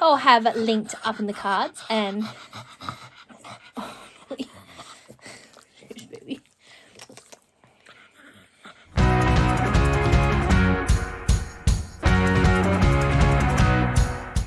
I'll have linked up in the cards. And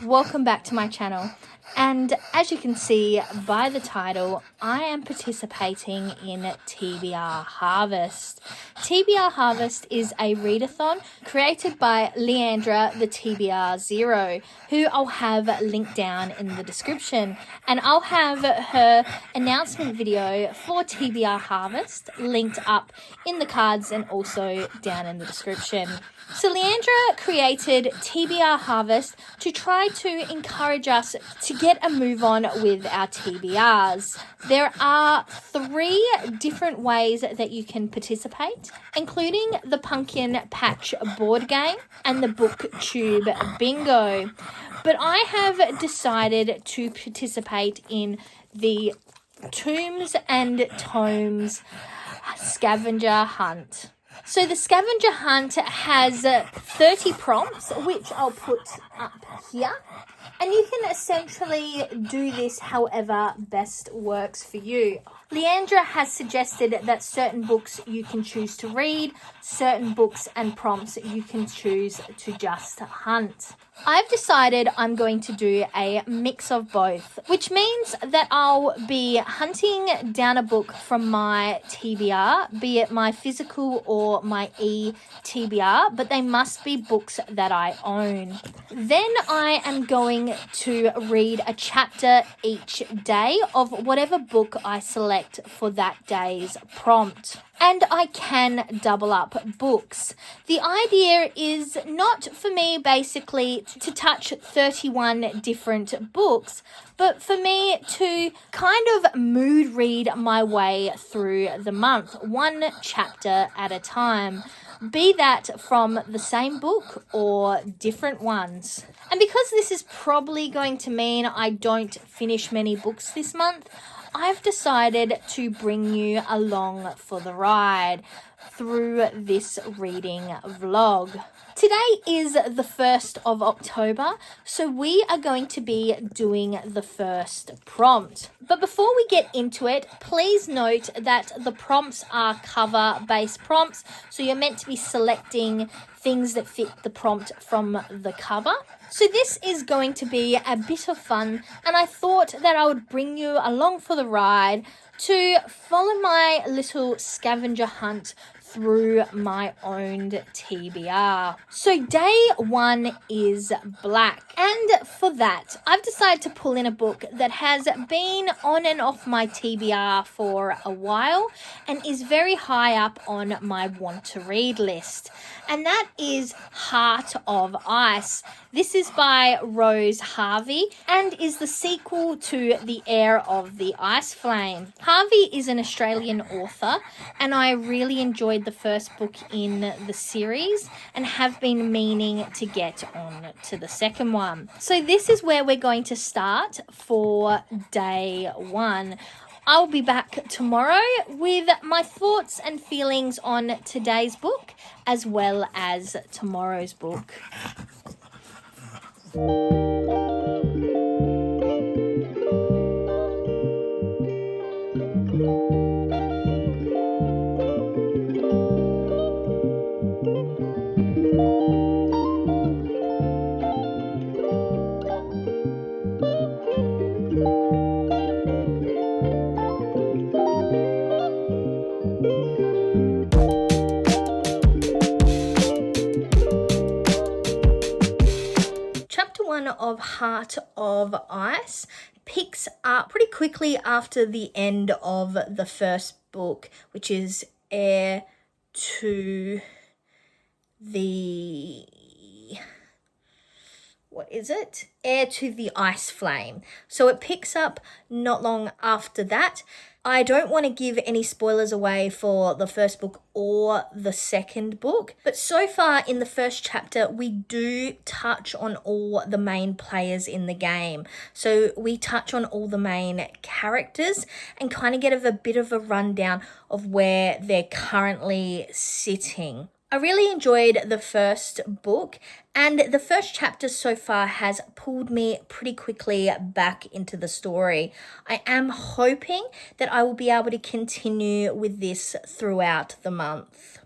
welcome back to my channel. And as you can see by the title, I am participating in TBR Harvest. TBR Harvest is a readathon created by Leandra, the TBR Zero, who I'll have linked down in the description. And I'll have her announcement video for TBR Harvest linked up in the cards and also down in the description. So Leandra created TBR Harvest to try to encourage us to get a move on with our TBRs. There are 3 different ways that you can participate, including the Pumpkin Patch board game and the BookTube bingo. But I have decided to participate in the Tombs and Tomes Scavenger Hunt. So the Scavenger Hunt has 30 prompts, which I'll put up here. And you can essentially do this however best works for you. Leandra has suggested that certain books you can choose to read, certain books and prompts you can choose to just hunt. I've decided I'm going to do a mix of both, which means that I'll be hunting down a book from my TBR, be it my physical or my e-TBR, but they must be books that I own. Then I am going to read a chapter each day of whatever book I select for that day's prompt. And I can double up books. The idea is not for me basically to touch 31 different books, but for me to kind of mood read my way through the month, one chapter at a time. Be that from the same book or different ones. And because this is probably going to mean I don't finish many books this month, I've decided to bring you along for the ride through this reading vlog. Today is the 1st of October, so we are going to be doing the first prompt. But before we get into it, please note that the prompts are cover-based prompts, so you're meant to be selecting things that fit the prompt from the cover. So this is going to be a bit of fun, and I thought that I would bring you along for the ride to follow my little scavenger hunt through my owned TBR. So day 1 is black, and for that I've decided to pull in a book that has been on and off my TBR for a while and is very high up on my want to read list, and that is Heart of Ice. This is by Rose Harvey and is the sequel to The Heir of the Ice Flame. Harvey is an Australian author, and I really enjoyed the first book in the series and have been meaning to get on to the second one. So this is where we're going to start for day 1. I'll be back tomorrow with my thoughts and feelings on today's book as well as tomorrow's book. Of Heart of Ice picks up pretty quickly after the end of the first book, which is Heir to the... Heir to the Ice Flame. So it picks up not long after that. I don't want to give any spoilers away for the first book or the second book, but so far in the first chapter, we do touch on all the main players in the game. So we touch on all the main characters and kind of get a bit of a rundown of where they're currently sitting. I really enjoyed the first book, and the first chapter so far has pulled me pretty quickly back into the story. I am hoping that I will be able to continue with this throughout the month.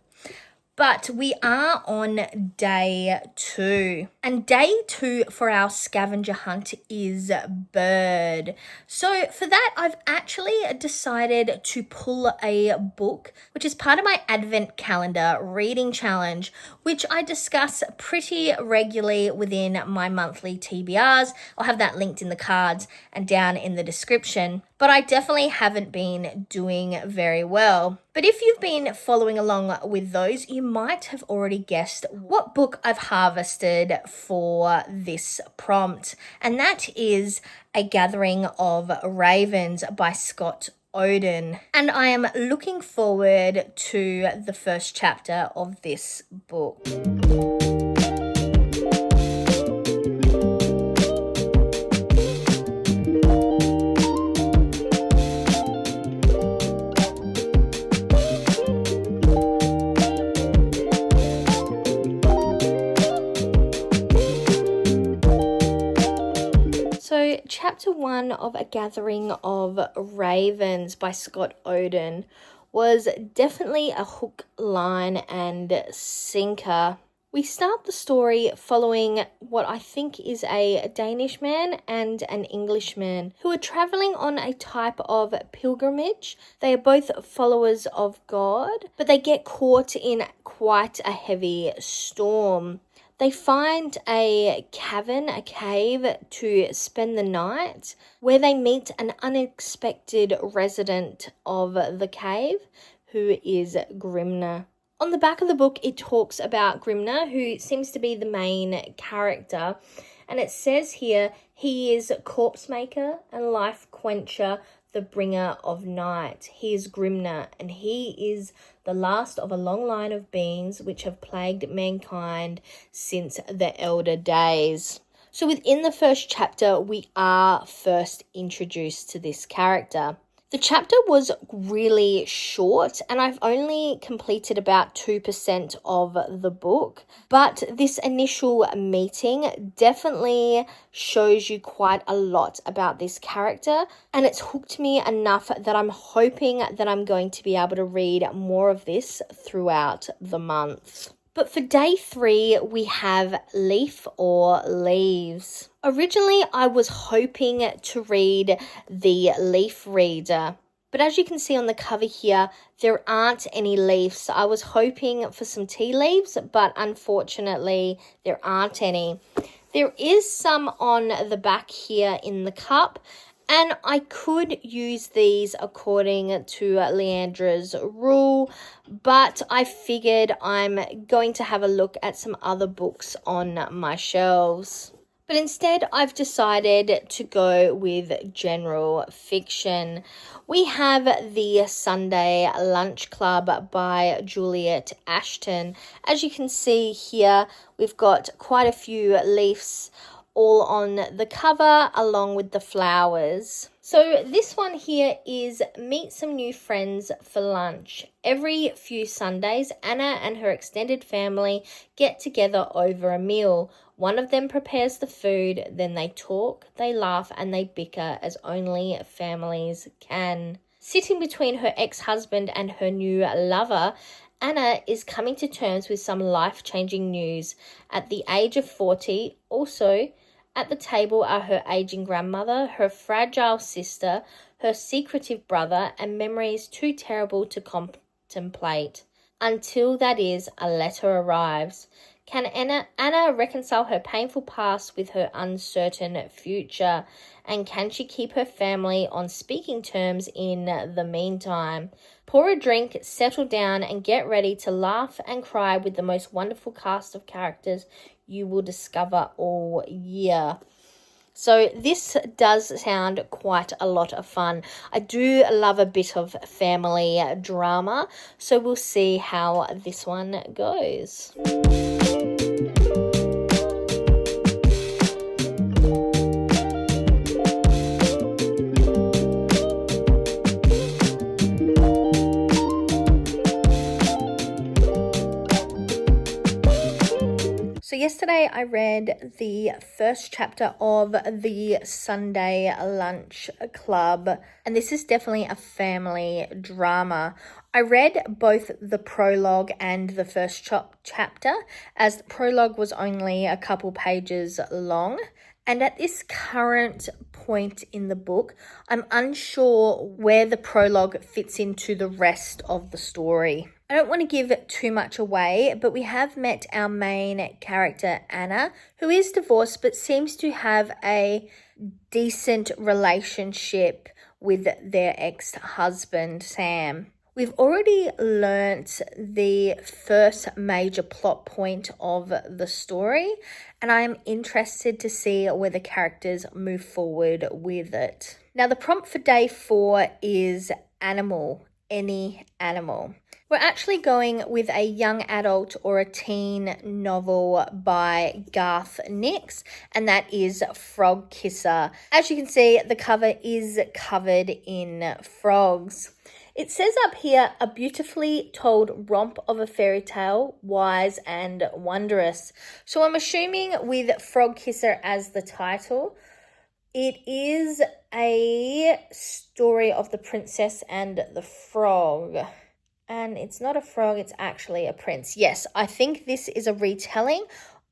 But we are on day 2. And day 2 for our scavenger hunt is bird. So for that, I've actually decided to pull a book, which is part of my Advent calendar reading challenge, which I discuss pretty regularly within my monthly TBRs. I'll have that linked in the cards and down in the description. But I definitely haven't been doing very well. But if you've been following along with those, you might have already guessed what book I've harvested for this prompt. And that is A Gathering of Ravens by Scott Oden. And I am looking forward to the first chapter of this book. So, chapter 1 of A Gathering of Ravens by Scott Oden was definitely a hook, line, and sinker. We start the story following what I think is a Danish man and an Englishman who are traveling on a type of pilgrimage. They are both followers of God, but they get caught in quite a heavy storm. They find a cavern, a cave, to spend the night, where they meet an unexpected resident of the cave, who is Grimner. On the back of the book, it talks about Grimner, who seems to be the main character, and it says here, he is corpse maker and life quencher, the bringer of night. He is Grimner, and he is the last of a long line of beings which have plagued mankind since the elder days. So within the first chapter, we are first introduced to this character. The chapter was really short, and I've only completed about 2% of the book, but this initial meeting definitely shows you quite a lot about this character, and it's hooked me enough that I'm hoping that I'm going to be able to read more of this throughout the month. But for day 3, we have Leaf or Leaves. Originally, I was hoping to read the Leaf Reader, but as you can see on the cover here, there aren't any leaves. I was hoping for some tea leaves, but unfortunately, there aren't any. There is some on the back here in the cup, and I could use these according to Leandra's rule, but I figured I'm going to have a look at some other books on my shelves. But instead, I've decided to go with general fiction. We have The Sunday Lunch Club by Juliet Ashton. As you can see here, we've got quite a few leaves all on the cover along with the flowers. So this one here is meet some new friends for lunch. Every few Sundays, Anna and her extended family get together over a meal. One of them prepares the food, then they talk, they laugh, and they bicker as only families can. Sitting between her ex-husband and her new lover, Anna is coming to terms with some life-changing news. At the age of 40, also at the table are her aging grandmother, her fragile sister, her secretive brother, and memories too terrible to contemplate. Until, that is, a letter arrives. Can Anna reconcile her painful past with her uncertain future? And can she keep her family on speaking terms in the meantime? Pour a drink, settle down, and get ready to laugh and cry with the most wonderful cast of characters you will discover all year. So this does sound quite a lot of fun. I do love a bit of family drama, so we'll see how this one goes. yesterday I read the first chapter of the Sunday Lunch Club, and this is definitely a family drama. I read both the prologue and the first chapter, as the prologue was only a couple pages long. And at this current point in the book, I'm unsure where the prologue fits into the rest of the story. I don't want to give too much away, but we have met our main character, Anna, who is divorced but seems to have a decent relationship with their ex-husband, Sam. We've already learnt the first major plot point of the story, and I am interested to see where the characters move forward with it. Now, the prompt for day 4 is animal, any animal. We're actually going with a young adult or a teen novel by Garth Nix, and that is Frog Kisser. As you can see, the cover is covered in frogs. It says up here, a beautifully told romp of a fairy tale, wise and wondrous. So I'm assuming with Frog Kisser as the title, it is a story of the princess and the frog. And it's not a frog, it's actually a prince. Yes, I think this is a retelling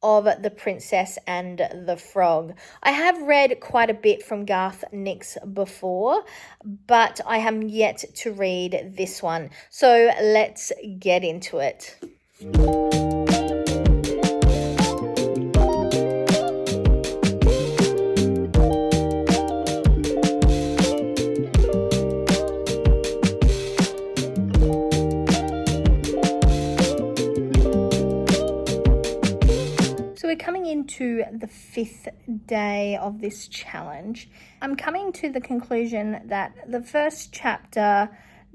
of The Princess and the Frog. I have read quite a bit from Garth Nix before, but I have yet to read this one. So let's get into it. We're coming into the 5th day of this challenge. I'm coming to the conclusion that the first chapter,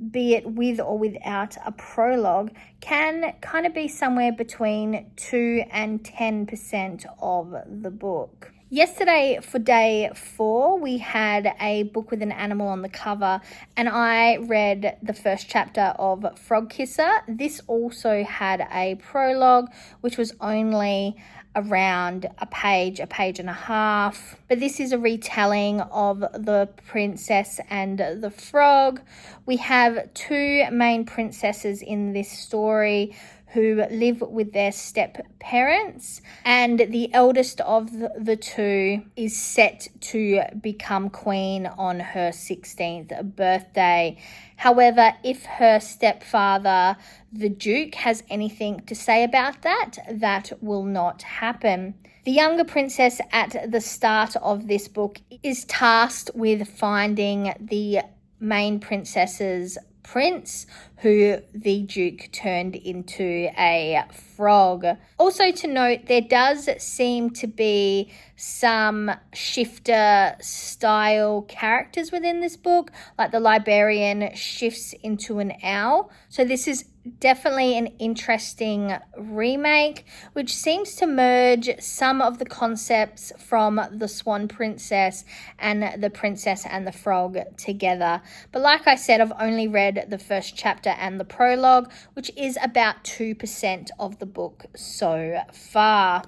be it with or without a prologue, can kind of be somewhere between 2 and 10% of the book. Yesterday for day 4, we had a book with an animal on the cover, and I read the first chapter of Frog Kisser. This also had a prologue, which was only around a page and a half. But this is a retelling of The Princess and the Frog. We have 2 main princesses in this story who live with their step-parents, and the eldest of the 2 is set to become queen on her 16th birthday. However, if her stepfather, the Duke, has anything to say about that, that will not happen. The younger princess at the start of this book is tasked with finding the main princess's prince, who the Duke turned into a frog. Also to note, there does seem to be some shifter style characters within this book, like the librarian shifts into an owl. So this is definitely an interesting remake, which seems to merge some of the concepts from the Swan Princess and the Princess and the Frog together. But like I said, I've only read the first chapter and the prologue, which is about 2% of the book so far.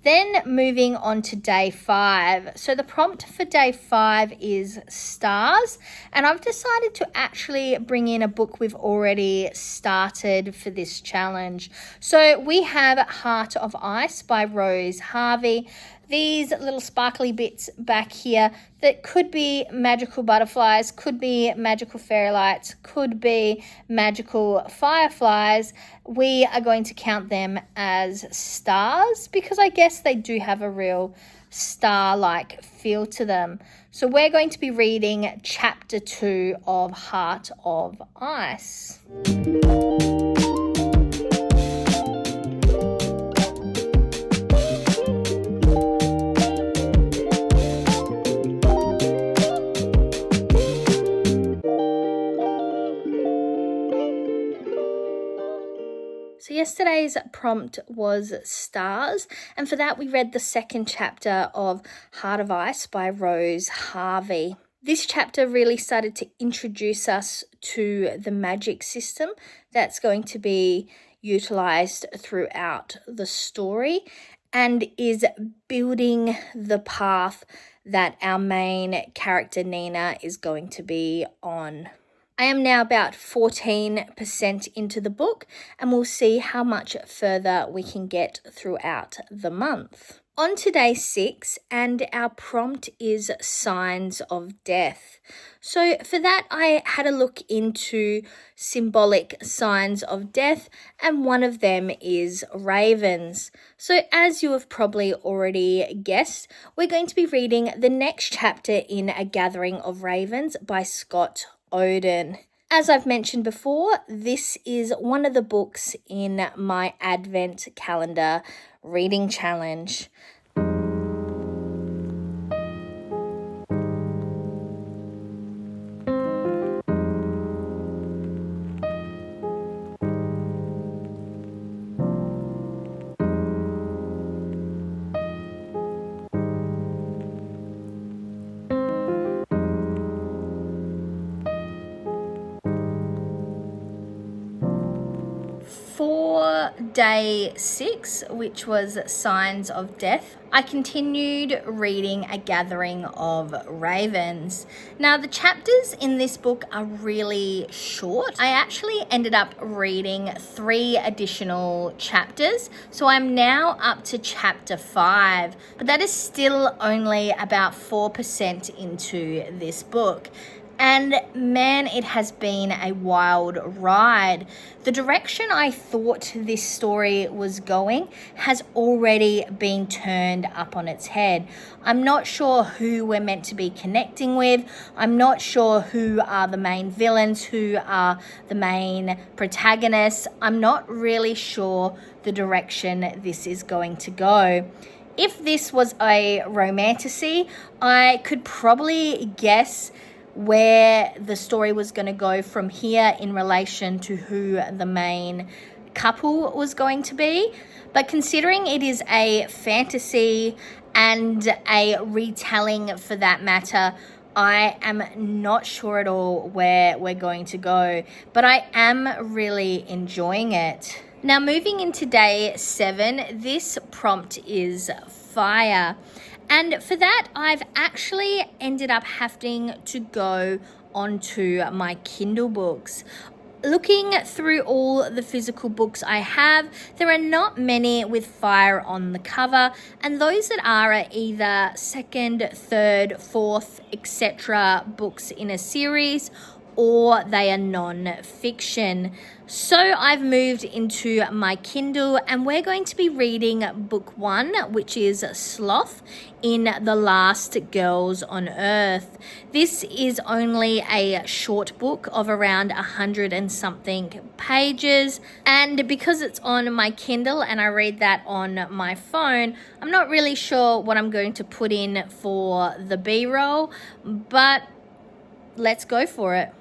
Then moving on to day 5. So the prompt for day 5 is stars, and I've decided to actually bring in a book we've already started for this challenge. So we have Heart of Ice by Rose Harvey. These little sparkly bits back here that could be magical butterflies, could be magical fairy lights, could be magical fireflies. We are going to count them as stars because I guess they do have a real star-like feel to them. So we're going to be reading chapter 2 of Heart of Ice. So yesterday's prompt was stars, and for that we read the second chapter of Heart of Ice by Rose Harvey. This chapter really started to introduce us to the magic system that's going to be utilised throughout the story. and is building the path that our main character Nina is going to be on. I am now about 14% into the book, and we'll see how much further we can get throughout the month. On to day 6, and our prompt is signs of death. So for that, I had a look into symbolic signs of death, and one of them is ravens. So as you have probably already guessed, we're going to be reading the next chapter in A Gathering of Ravens by Scott Oden. As I've mentioned before, this is one of the books in my Advent calendar reading challenge. For day 6, which was Signs of Death, I continued reading A Gathering of Ravens. Now, the chapters in this book are really short. I actually ended up reading 3 additional chapters, so I'm now up to chapter 5, but that is still only about 4% into this book. And man, it has been a wild ride. The direction I thought this story was going has already been turned up on its head. I'm not sure who we're meant to be connecting with. I'm not sure who are the main villains, who are the main protagonists. I'm not really sure the direction this is going to go. If this was a romantasy, I could probably guess where the story was going to go from here in relation to who the main couple was going to be. But considering it is a fantasy and a retelling for that matter, I am not sure at all where we're going to go, but I am really enjoying it. Now, moving into day 7, this prompt is fire. And for that, I've actually ended up having to go onto my Kindle books. Looking through all the physical books I have, there are not many with fire on the cover, and those that are either second, third, fourth, etc. books in a series, or they are non-fiction. So I've moved into my Kindle, and we're going to be reading book 1, which is Sloth in The Last Girls on Earth. This is only a short book of around 100 and something pages, and because it's on my Kindle and I read that on my phone, I'm not really sure what I'm going to put in for the B-roll, but let's go for it.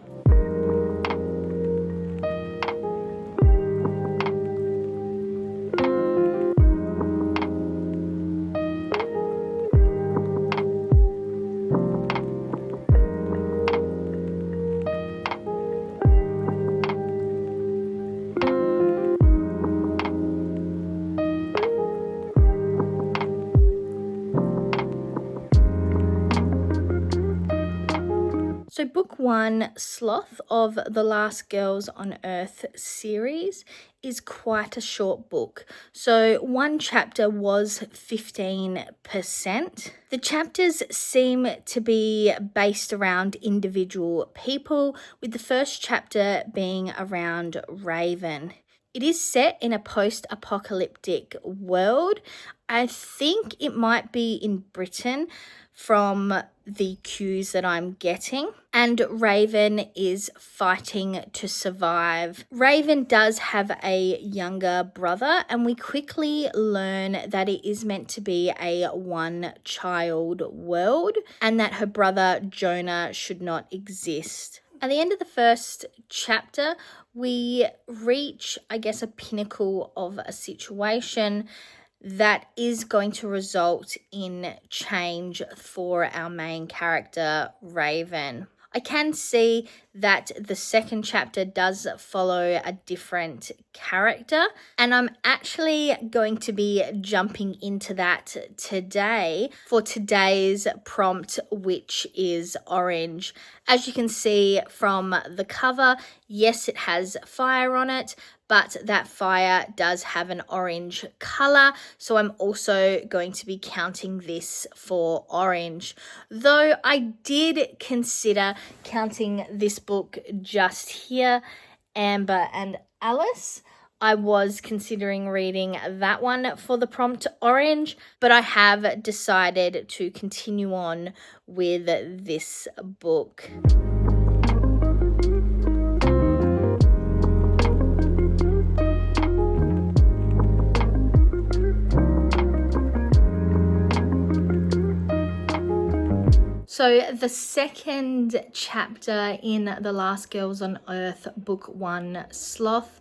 So book 1, Sloth of The Last Girls on Earth series, is quite a short book. So one chapter was 15%. The chapters seem to be based around individual people, with the first chapter being around Raven. It is set in a post-apocalyptic world. I think it might be in Britain from the cues that I'm getting. And Raven is fighting to survive. Raven does have a younger brother, and we quickly learn that it is meant to be a one-child world and that her brother Jonah should not exist. At the end of the first chapter, we reach, I guess, a pinnacle of a situation that is going to result in change for our main character, Raven. I can see that the second chapter does follow a different character, and I'm actually going to be jumping into that today for today's prompt, which is orange. As you can see from the cover, yes, it has fire on it, but that fire does have an orange color, so I'm also going to be counting this for orange. Though I did consider counting this book just here, Amber and Alice. I was considering reading that one for the prompt orange, but I have decided to continue on with this book. So the second chapter in The Last Girls on Earth, Book 1, Sloth,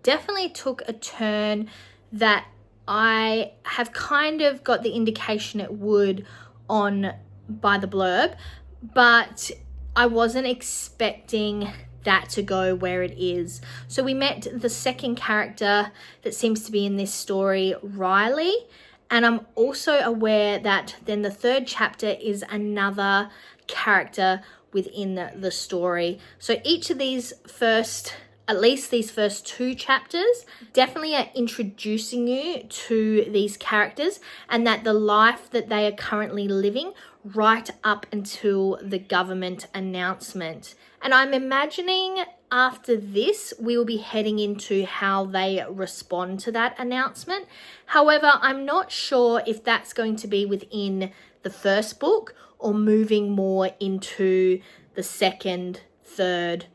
definitely took a turn that I have kind of got the indication it would on by the blurb, but I wasn't expecting that to go where it is. So we met the second character that seems to be in this story, Riley. And I'm also aware that then the third chapter is another character within the story. So each of these at least these first two chapters definitely are introducing you to these characters and that the life that they are currently living right up until the government announcement. And I'm imagining after this, we will be heading into how they respond to that announcement. However, I'm not sure if that's going to be within the first book or moving more into the second, third,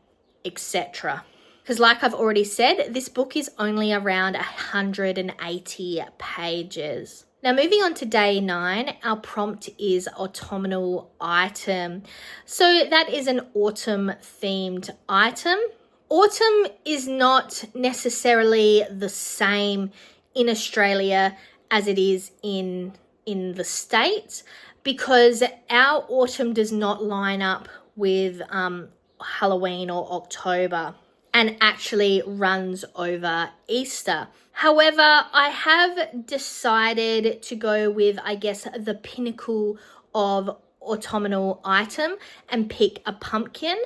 etc. Because like I've already said, this book is only around 180 pages. Now, moving on to day 9, our prompt is autumnal item. So that is an autumn themed item. Autumn is not necessarily the same in Australia as it is in the States, because our autumn does not line up with Halloween or October and actually runs over Easter. However, I have decided to go with, I guess, the pinnacle of autumnal item and pick a pumpkin.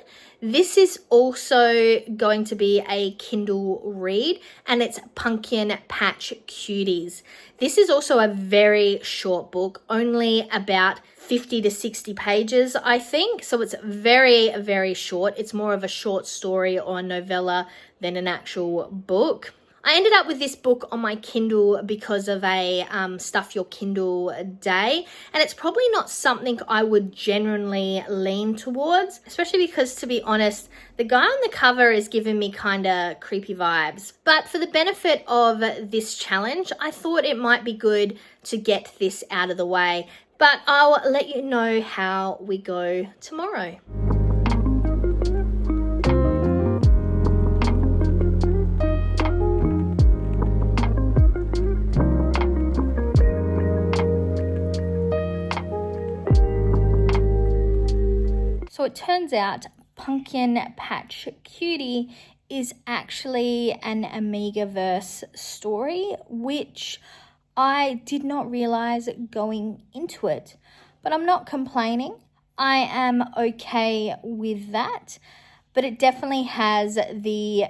This is also going to be a Kindle read, and it's Pumpkin Patch Cuties. This is also a very short book, only about 50 to 60 pages, I think. So it's very, very short. It's more of a short story or a novella than an actual book. I ended up with this book on my Kindle because of a Stuff Your Kindle day, and it's probably not something I would genuinely lean towards, especially because, to be honest, the guy on the cover is giving me kind of creepy vibes. But for the benefit of this challenge, I thought it might be good to get this out of the way, but I'll let you know how we go tomorrow. So it turns out Pumpkin Patch Cutie is actually an Amigaverse story, which I did not realize going into it. But I'm not complaining. I am okay with that. But it definitely has the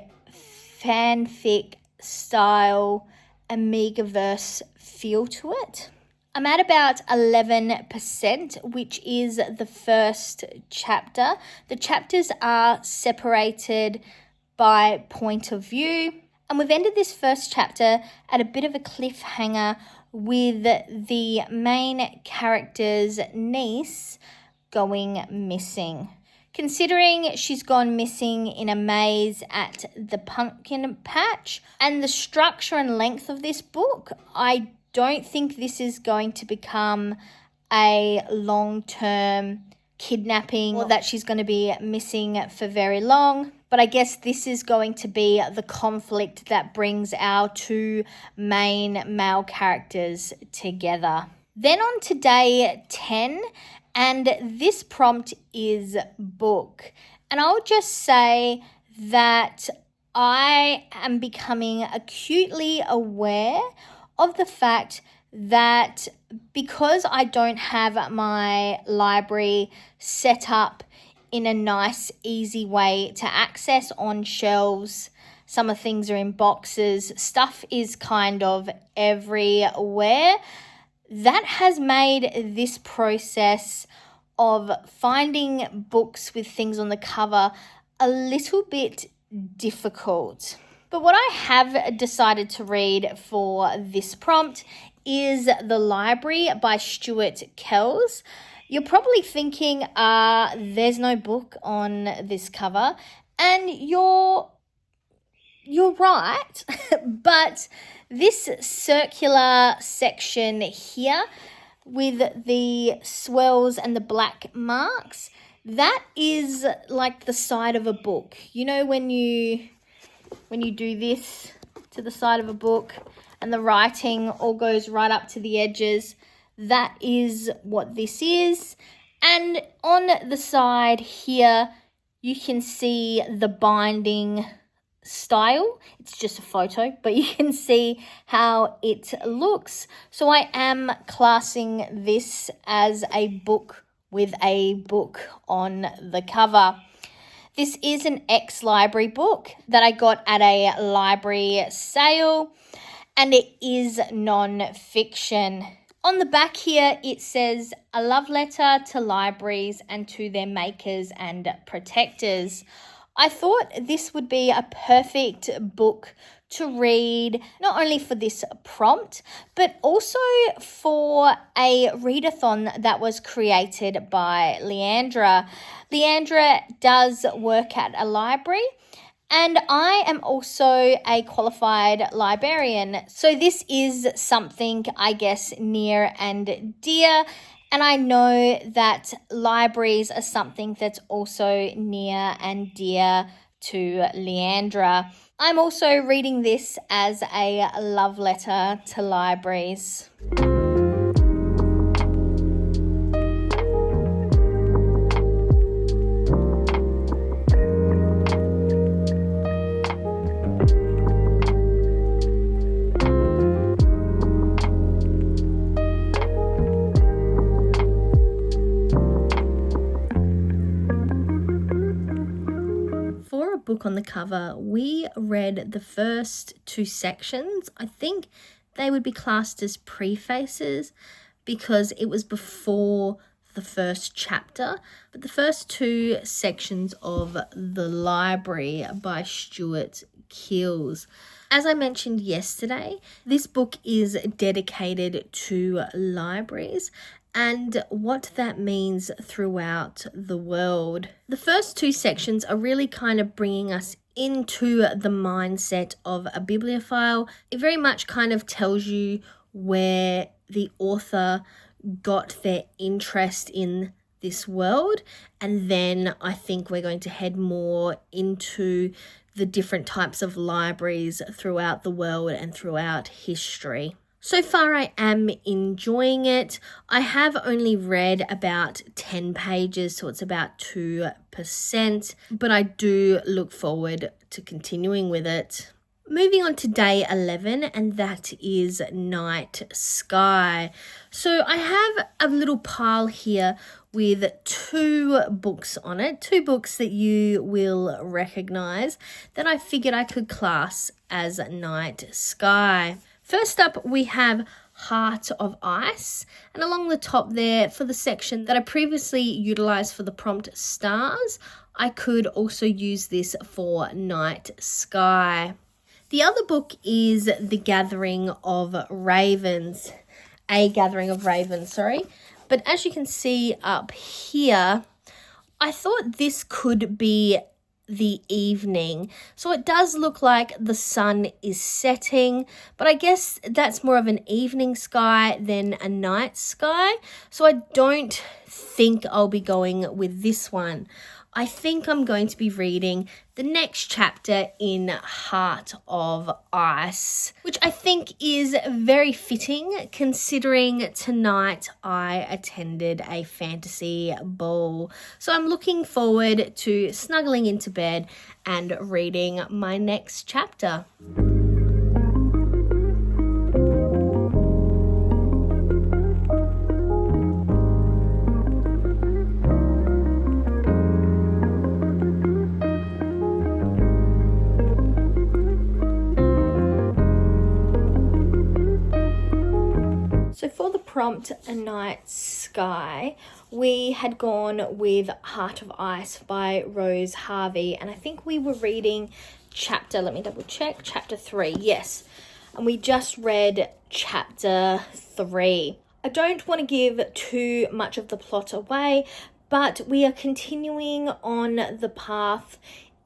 fanfic style Amigaverse feel to it. I'm at about 11%, which is the first chapter. The chapters are separated by point of view. And we've ended this first chapter at a bit of a cliffhanger with the main character's niece going missing. Considering she's gone missing in a maze at the pumpkin patch, and the structure and length of this book, I don't think this is going to become a long-term kidnapping or that she's going to be missing for very long. But I guess this is going to be the conflict that brings our two main male characters together. Then on to day 10, And this prompt is book. And I'll just say that I am becoming acutely aware of the fact that because I don't have my library set up in a nice, easy way to access on shelves, some of things are in boxes, stuff is kind of everywhere. That has made this process of finding books with things on the cover a little bit difficult. But what I have decided to read for this prompt is The Library by Stuart Kells. You're probably thinking, there's no book on this cover, and you're right, but this circular section here with the swirls and the black marks, that is like the side of a book. You know when you do this to the side of a book and the writing all goes right up to the edges, that is what this is. And on the side here, you can see the binding style. It's just a photo, but you can see how it looks. So I am classing this as a book with a book on the cover. This is an ex-library book that I got at a library sale, and it is non-fiction. On the back here, it says, "A love letter to libraries and to their makers and protectors." I thought this would be a perfect book to read, not only for this prompt, but also for a readathon that was created by Leandra. Leandra does work at a library, and I am also a qualified librarian. So this is something, I guess, near and dear. And I know that libraries are something that's also near and dear to Leandra. I'm also reading this as a love letter to libraries. Book on the cover, we read the first two sections. I think they would be classed as prefaces because it was before the first chapter, but the first two sections of The Library by Stuart Kells. As I mentioned yesterday, this book is dedicated to libraries and what that means throughout the world. The first two sections are really kind of bringing us into the mindset of a bibliophile. It very much kind of tells you where the author got their interest in this world, and then I think we're going to head more into the different types of libraries throughout the world and throughout history. So far, I am enjoying it. I have only read about 10 pages, so it's about 2%, but I do look forward to continuing with it. Moving on to day 11, and that is Night Sky. So I have a little pile here with 2 books on it, 2 books that you will recognize that I figured I could class as Night Sky. First up, we have Heart of Ice, and along the top there, for the section that I previously utilized for the prompt Stars, I could also use this for Night Sky. The other book is The Gathering of Ravens, A Gathering of Ravens, But as you can see up here, I thought this could be the evening. So it does look like the sun is setting, but I guess that's more of an evening sky than a night sky. So I don't think I'll be going with this one. I think I'm going to be reading the next chapter in Heart of Ice, which I think is very fitting considering tonight I attended a fantasy ball. So I'm looking forward to snuggling into bed and reading my next chapter. So for the prompt A Night Sky, we had gone with Heart of Ice by Rose Harvey, and I think we were reading let me double check, chapter 3, yes. And we just read chapter 3. I don't want to give too much of the plot away, but we are continuing on the path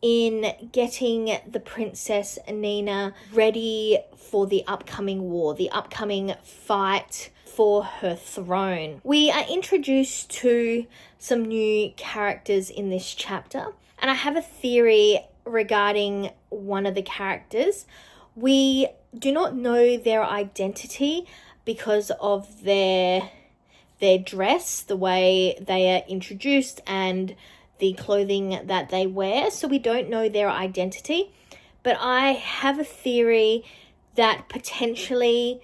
in getting the Princess Nina ready for the upcoming war, the upcoming fight for her throne. We are introduced to some new characters in this chapter, and I have a theory regarding one of the characters. We do not know their identity because of their dress, the way they are introduced, and the clothing that they wear, so we don't know their identity. But I have a theory that potentially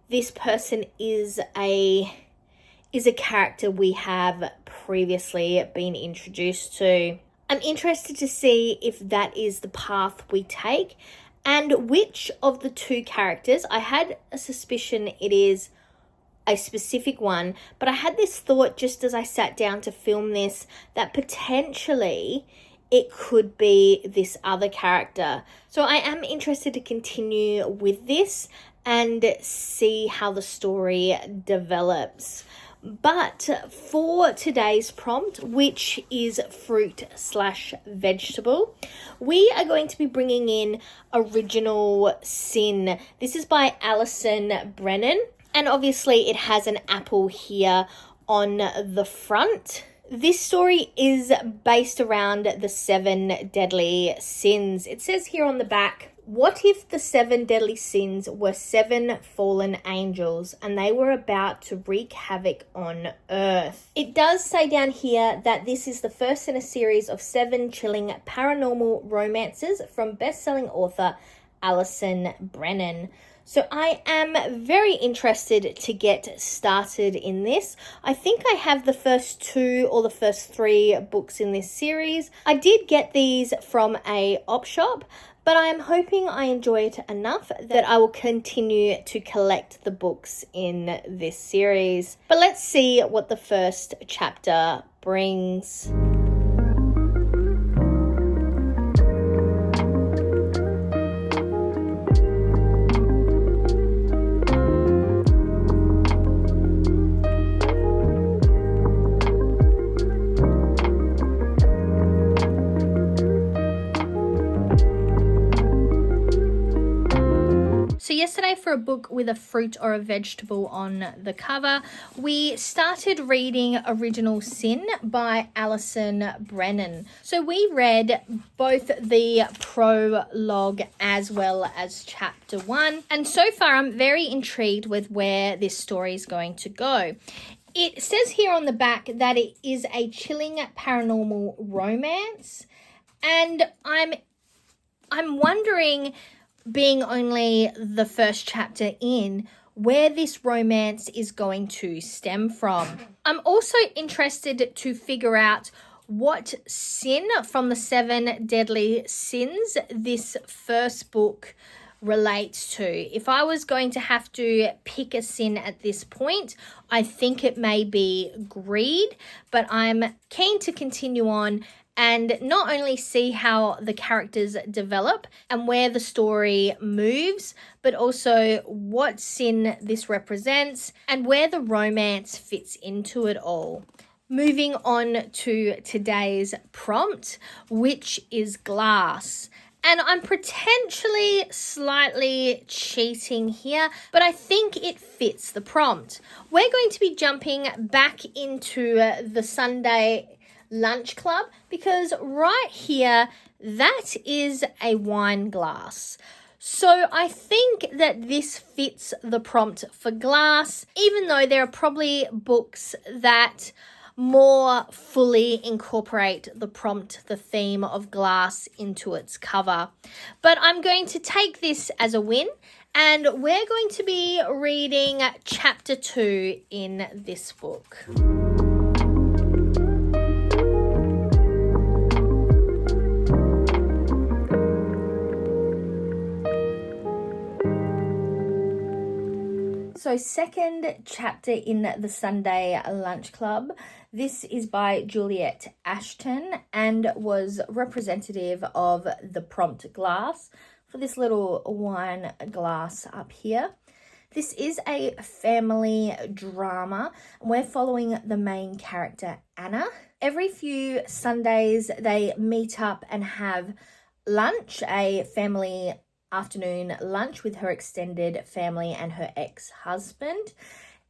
this person is a character we have previously been introduced to. I'm interested to see if that is the path we take and which of the two characters. I had a suspicion it is a specific one, but I had this thought just as I sat down to film this that potentially it could be this other character. So I am interested to continue with this and see how the story develops. But for today's prompt, which is fruit/vegetable, we are going to be bringing in Original Sin. This is by Alison Brennan. And obviously it has an apple here on the front. This story is based around the 7 deadly sins. It says here on the back, what if the 7 deadly sins were 7 fallen angels and they were about to wreak havoc on Earth? It does say down here that this is the first in a series of 7 chilling paranormal romances from best-selling author Alison Brennan. So I am very interested to get started in this. I think I have the first 2 or the first 3 books in this series. I did get these from a op shop, but I am hoping I enjoy it enough that I will continue to collect the books in this series. But let's see what the first chapter brings. So yesterday, for a book with a fruit or a vegetable on the cover, we started reading Original Sin by Alison Brennan. So we read both the prologue as well as chapter 1. And so far, I'm very intrigued with where this story is going to go. It says here on the back that it is a chilling paranormal romance. And I'm wondering, being only the first chapter in, where this romance is going to stem from. I'm also interested to figure out what sin from the 7 deadly sins this first book relates to. If I was going to have to pick a sin at this point, I think it may be greed, but I'm keen to continue on and not only see how the characters develop and where the story moves, but also what sin this represents and where the romance fits into it all. Moving on to today's prompt, which is glass. And I'm potentially slightly cheating here, but I think it fits the prompt. We're going to be jumping back into the Sunday lunch club, because right here, that is a wine glass. So I think that this fits the prompt for glass, even though there are probably books that more fully incorporate the prompt, the theme of glass into its cover. But I'm going to take this as a win, and we're going to be reading chapter 2 in this book. So second chapter in the Sunday Lunch Club. This is by Juliet Ashton and was representative of the prompt glass for this little wine glass up here. This is a family drama. We're following the main character, Anna. Every few Sundays, they meet up and have lunch, a family afternoon lunch with her extended family and her ex-husband.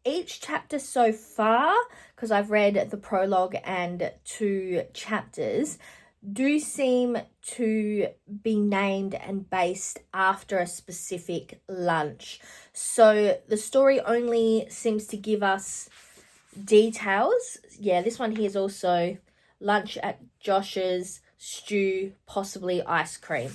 Each chapter so far, because I've read the prologue and 2 chapters, do seem to be named and based after a specific lunch. So the story only seems to give us details. Yeah, this one here is also lunch at Josh's, stew, possibly ice cream.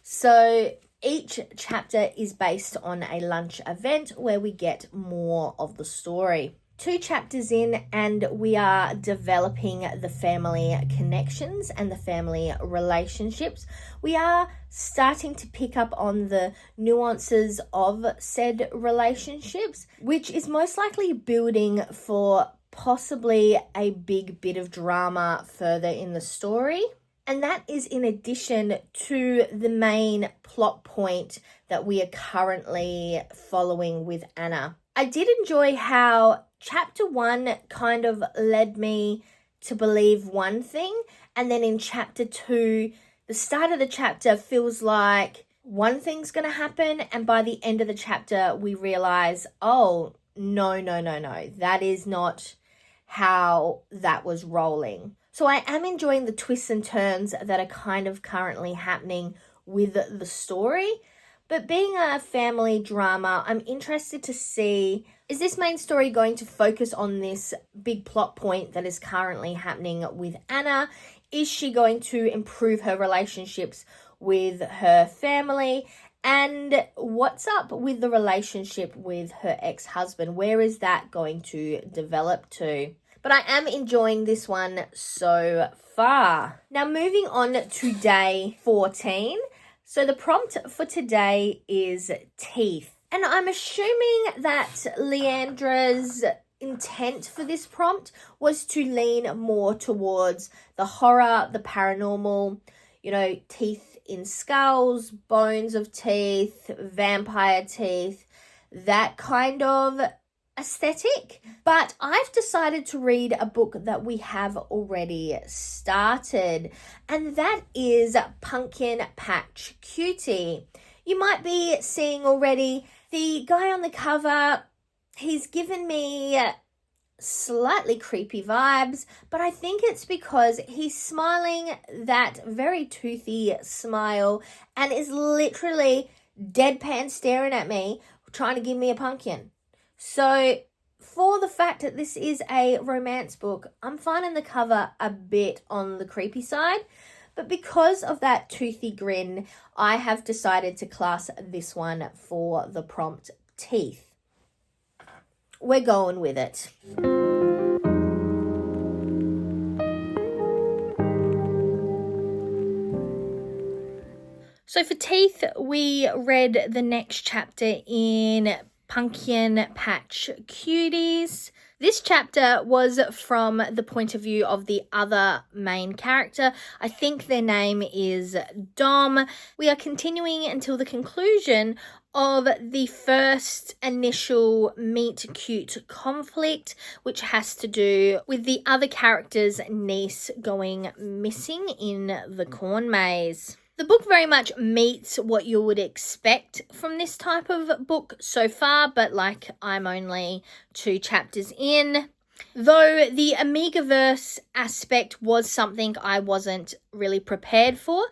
So each chapter is based on a lunch event where we get more of the story. 2 chapters in and we are developing the family connections and the family relationships. We are starting to pick up on the nuances of said relationships, which is most likely building for possibly a big bit of drama further in the story. And that is in addition to the main plot point that we are currently following with Anna. I did enjoy how chapter 1 kind of led me to believe one thing, and then in chapter 2, the start of the chapter feels like one thing's going to happen, and by the end of the chapter, we realize, oh, no, that is not how that was rolling. So I am enjoying the twists and turns that are kind of currently happening with the story. But being a family drama, I'm interested to see, is this main story going to focus on this big plot point that is currently happening with Anna? Is she going to improve her relationships with her family? And what's up with the relationship with her ex-husband? Where is that going to develop to? But I am enjoying this one so far. Now moving on to day 14. So the prompt for today is teeth. And I'm assuming that Leandra's intent for this prompt was to lean more towards the horror, the paranormal, teeth in skulls, bones of teeth, vampire teeth, that kind of aesthetic. But I've decided to read a book that we have already started, and that is Pumpkin Patch Cutie. You might be seeing already the guy on the cover. He's given me slightly creepy vibes, but I think it's because he's smiling that very toothy smile and is literally deadpan staring at me, trying to give me a pumpkin. So for the fact that this is a romance book, I'm finding the cover a bit on the creepy side. But because of that toothy grin, I have decided to class this one for the prompt teeth. We're going with it. So for teeth, we read the next chapter in Pumpkin Patch Cuties. This chapter was from the point of view of the other main character. I think their name is Dom. We are continuing until the conclusion of the first initial meet-cute conflict, which has to do with the other character's niece going missing in the corn maze. The book very much meets what you would expect from this type of book so far, but I'm only 2 chapters in. Though the Amigaverse aspect was something I wasn't really prepared for,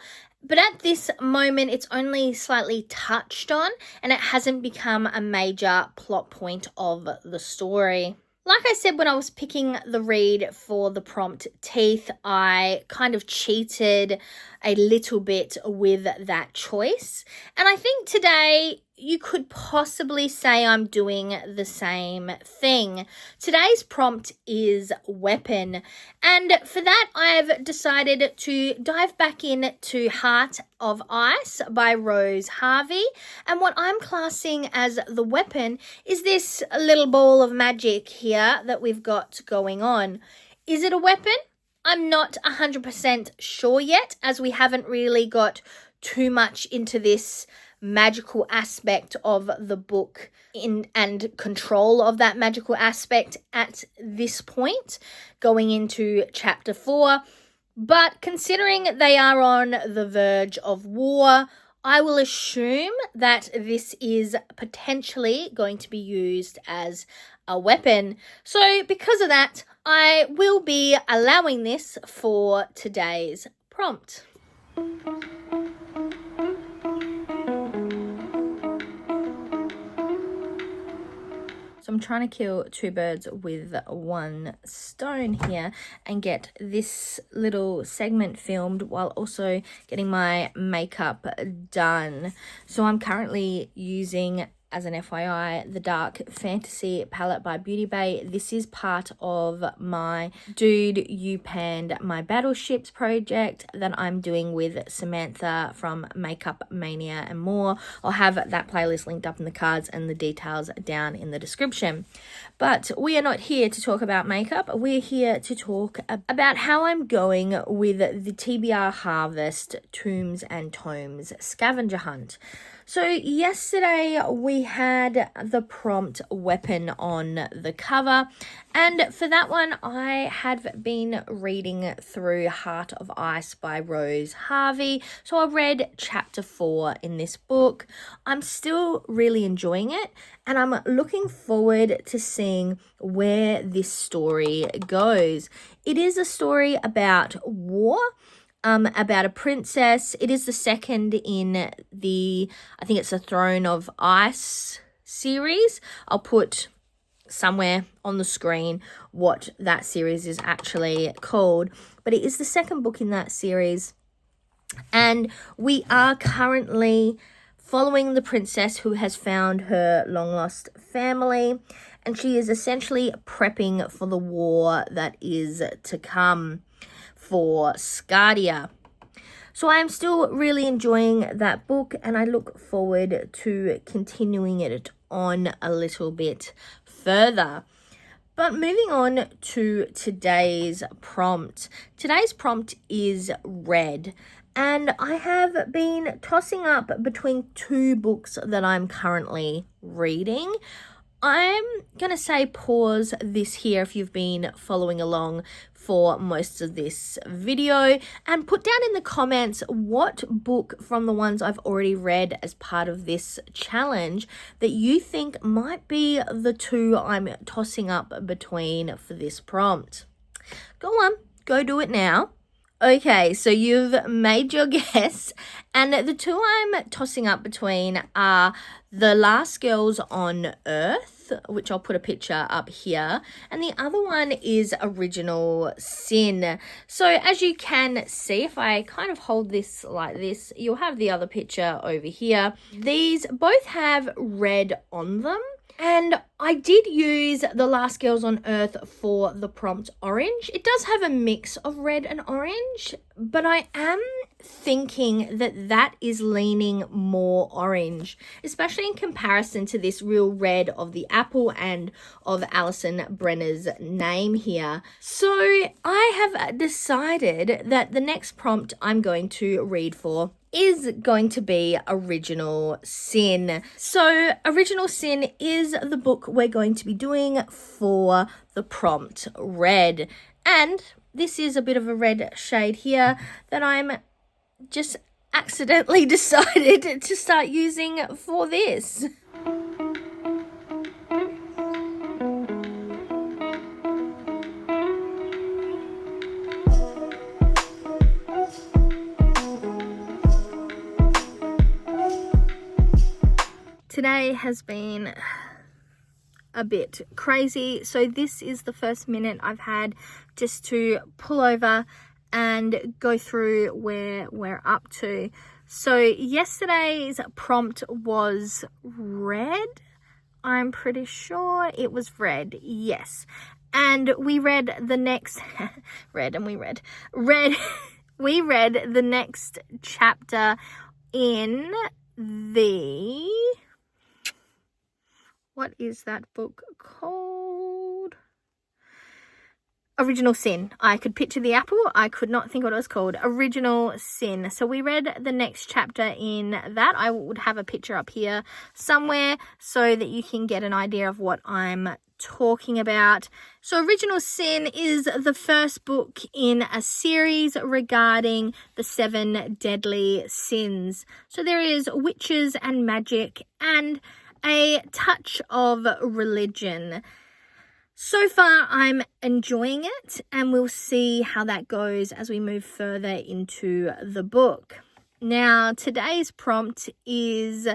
but at this moment it's only slightly touched on and it hasn't become a major plot point of the story. Like I said, when I was picking the read for the prompt Teeth, I kind of cheated a little bit with that choice. And I think today you could possibly say I'm doing the same thing. Today's prompt is weapon. And for that, I've decided to dive back into Heart of Ice by Rose Harvey. And what I'm classing as the weapon is this little ball of magic here that we've got going on. Is it a weapon? I'm not 100% sure yet, as we haven't really got too much into this magical aspect of the book and control of that magical aspect at this point, going into chapter 4. But considering they are on the verge of war, I will assume that this is potentially going to be used as a weapon. So because of that, I will be allowing this for today's prompt. So I'm trying to kill two birds with one stone here and get this little segment filmed while also getting my makeup done. So I'm currently using, as an FYI, the Dark Fantasy palette by Beauty Bay. This is part of my Dude You Panned My Battleships project that I'm doing with Samantha from Makeup Mania and More. I'll have that playlist linked up in the cards and the details down in the description. But we are not here to talk about makeup. We're here to talk about how I'm going with the TBR Harvest Tombs and Tomes Scavenger Hunt. So yesterday we had the prompt weapon on the cover, and for that one I have been reading through Heart of Ice by Rose Harvey. So I read chapter 4 in this book. I'm still really enjoying it and I'm looking forward to seeing where this story goes. It is a story about war. About a princess. It is the second in the, I think it's the Throne of Ice series. I'll put somewhere on the screen what that series is actually called. But it is the second book in that series. And we are currently following the princess who has found her long-lost family. And she is essentially prepping for the war that is to come for Scardia. So I am still really enjoying that book and I look forward to continuing it on a little bit further. But moving on to today's prompt. Today's prompt is red. And I have been tossing up between two books that I'm currently reading. I'm going to say pause this here if you've been following along for most of this video, and put down in the comments what book from the ones I've already read as part of this challenge that you think might be the two I'm tossing up between for this prompt. Go on, go do it now. Okay, so you've made your guess, and the two I'm tossing up between are The Last Girls on Earth, which I'll put a picture up here, and the other one is Original Sin. So as you can see, if I kind of hold this like this, you'll have the other picture over here. These both have red on them. And I did use The Last Girls on Earth for the prompt orange. It does have a mix of red and orange, but I am thinking that that is leaning more orange, especially in comparison to this real red of the apple and of Alison Brenner's name here. So I have decided that the next prompt I'm going to read for is going to be Original Sin. So Original Sin is the book we're going to be doing for the prompt red. And this is a bit of a red shade here that I'm just accidentally decided to start using for this. Today has been a bit crazy, so this is the first minute I've had just to pull over and go through where we're up to. So yesterday's prompt was red. I'm pretty sure it was red, yes. And we read the next we read the next chapter in the, what is that book called? Original Sin. I could picture the apple. I could not think what it was called. Original Sin. So we read the next chapter in that. I would have a picture up here somewhere so that you can get an idea of what I'm talking about. So Original Sin is the first book in a series regarding the 7 deadly sins. So there is witches and magic and a touch of religion. So far, I'm enjoying it, and we'll see how that goes as we move further into the book. Now, today's prompt is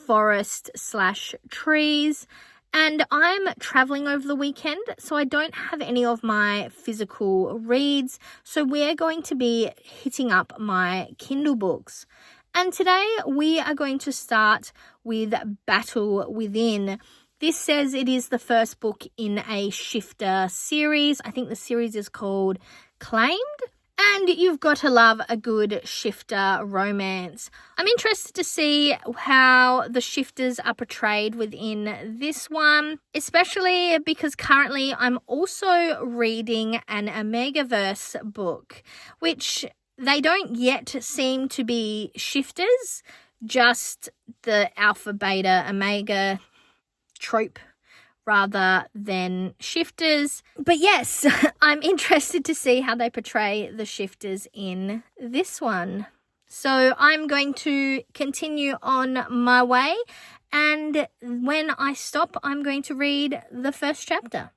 forest/trees, and I'm traveling over the weekend, so I don't have any of my physical reads, so we're going to be hitting up my Kindle books. And today, we are going to start with Battle Within. This says it is the first book in a shifter series. I think the series is called Claimed. And you've got to love a good shifter romance. I'm interested to see how the shifters are portrayed within this one, especially because currently I'm also reading an Omegaverse book, which they don't yet seem to be shifters, just the alpha, beta, omega trope rather than shifters. But yes, I'm interested to see how they portray the shifters in this one. So I'm going to continue on my way, and when I stop, I'm going to read the first chapter.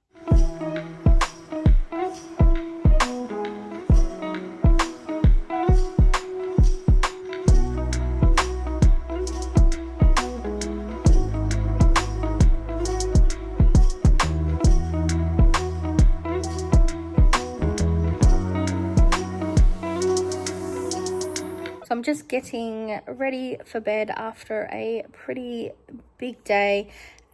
I'm just getting ready for bed after a pretty big day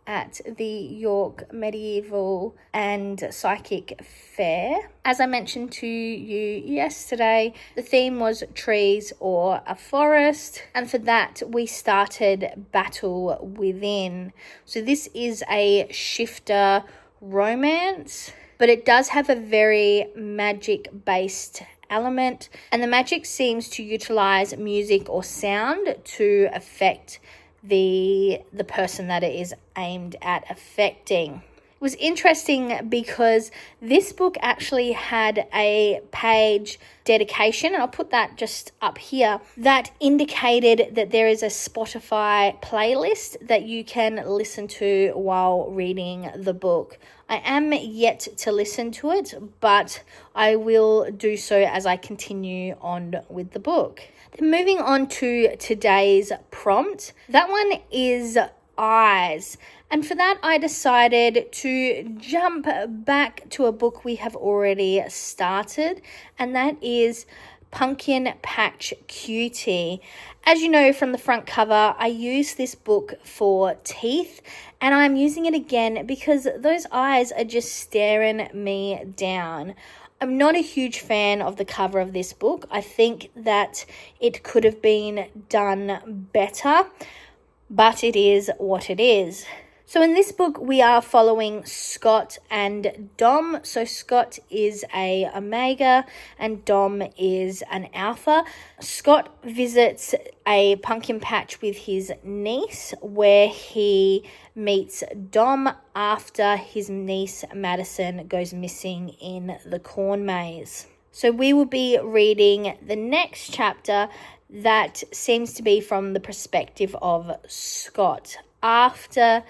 at the York Medieval and Psychic Fair. As I mentioned to you yesterday, the theme was trees or a forest, and for that we started Battle Within. So this is a shifter romance, but it does have a very magic-based element, and the magic seems to utilize music or sound to affect the person that it is aimed at affecting. It was interesting because this book actually had a page dedication, and I'll put that just up here, that indicated that there is a Spotify playlist that you can listen to while reading the book. I am yet to listen to it, but I will do so as I continue on with the book. Then moving on to today's prompt. That one is eyes. And for that, I decided to jump back to a book we have already started, and that is Pumpkin Patch Cutie. As you know from the front cover, I use this book for teeth, and I'm using it again because those eyes are just staring me down. I'm not a huge fan of the cover of this book. I think that it could have been done better, but it is what it is. So in this book, we are following Scott and Dom. So Scott is a Omega and Dom is an Alpha. Scott visits a pumpkin patch with his niece where he meets Dom after his niece Madison goes missing in the corn maze. So we will be reading the next chapter that seems to be from the perspective of Scott after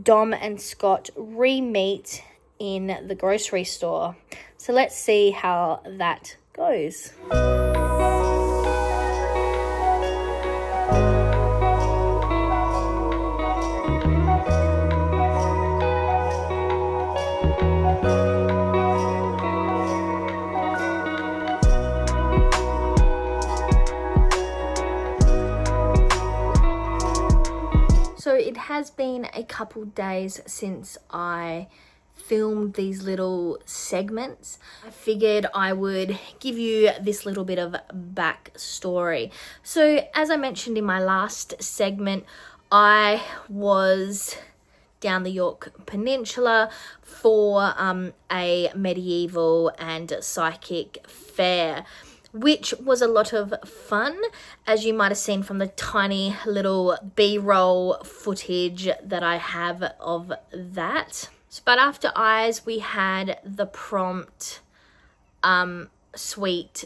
Dom and Scott re-meet in the grocery store. So let's see how that goes. has been a couple days since I filmed these little segments. I figured I would give you this little bit of backstory. So as I mentioned in my last segment, I was down the York Peninsula for a medieval and psychic fair, which was a lot of fun, as you might have seen from the tiny little B-roll footage that I have of that. But after eyes, we had the prompt sweet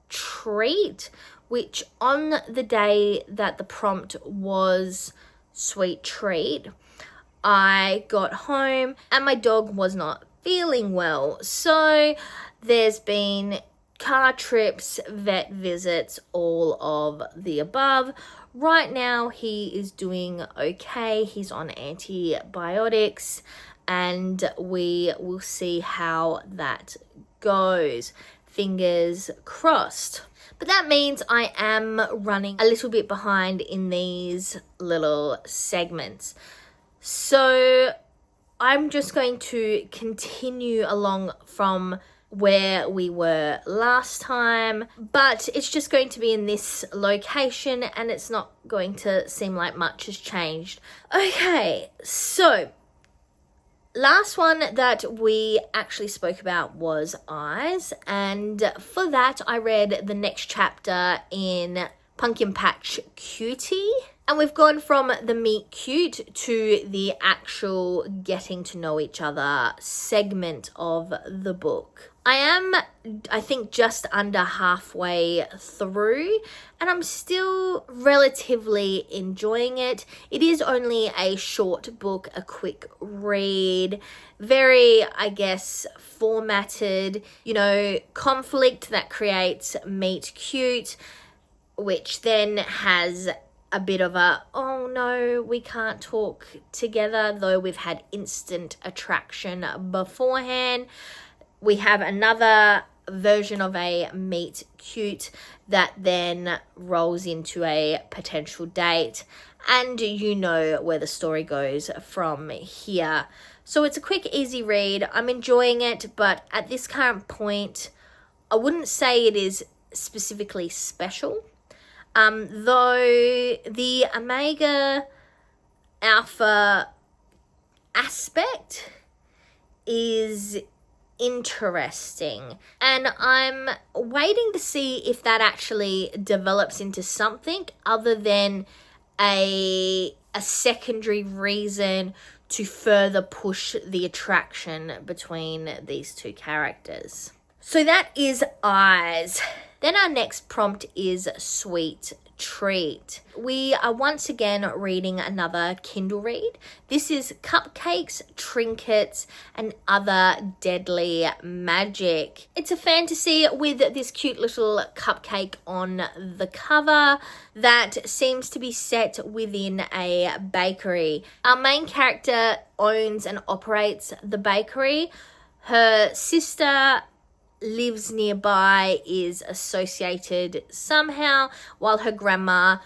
treat, which on the day that the prompt was sweet treat, I got home and my dog was not feeling well. So there's been car trips, vet visits, all of the above. Right now he is doing okay. He's on antibiotics and we will see how that goes. Fingers crossed. But that means I am running a little bit behind in these little segments. So I'm just going to continue along from where we were last time, but it's just going to be in this location and it's not going to seem like much has changed. Okay, so last one that we actually spoke about was Eyes, and for that I read the next chapter in Pumpkin Patch Cutie, and we've gone from the meet cute to the actual getting to know each other segment of the book. I think, just under halfway through, and I'm still relatively enjoying it. It is only a short book, a quick read, very, I guess, formatted, conflict that creates meet cute, which then has a bit of a, oh no, we can't talk together, though we've had instant attraction beforehand. We have another version of a meet cute that then rolls into a potential date, and you know where the story goes from here. So it's a quick, easy read. I'm enjoying it, but at this current point, I wouldn't say it is specifically special. Though the Omega Alpha aspect is interesting, and I'm waiting to see if that actually develops into something other than a secondary reason to further push the attraction between these two characters. So that is Eyes. Then our next prompt is Sweet Treat. We are once again reading another Kindle read. This is Cupcakes, Trinkets, and Other Deadly Magic. It's a fantasy with this cute little cupcake on the cover that seems to be set within a bakery. Our main character owns and operates the bakery. Her sister lives nearby, is associated somehow, while her grandma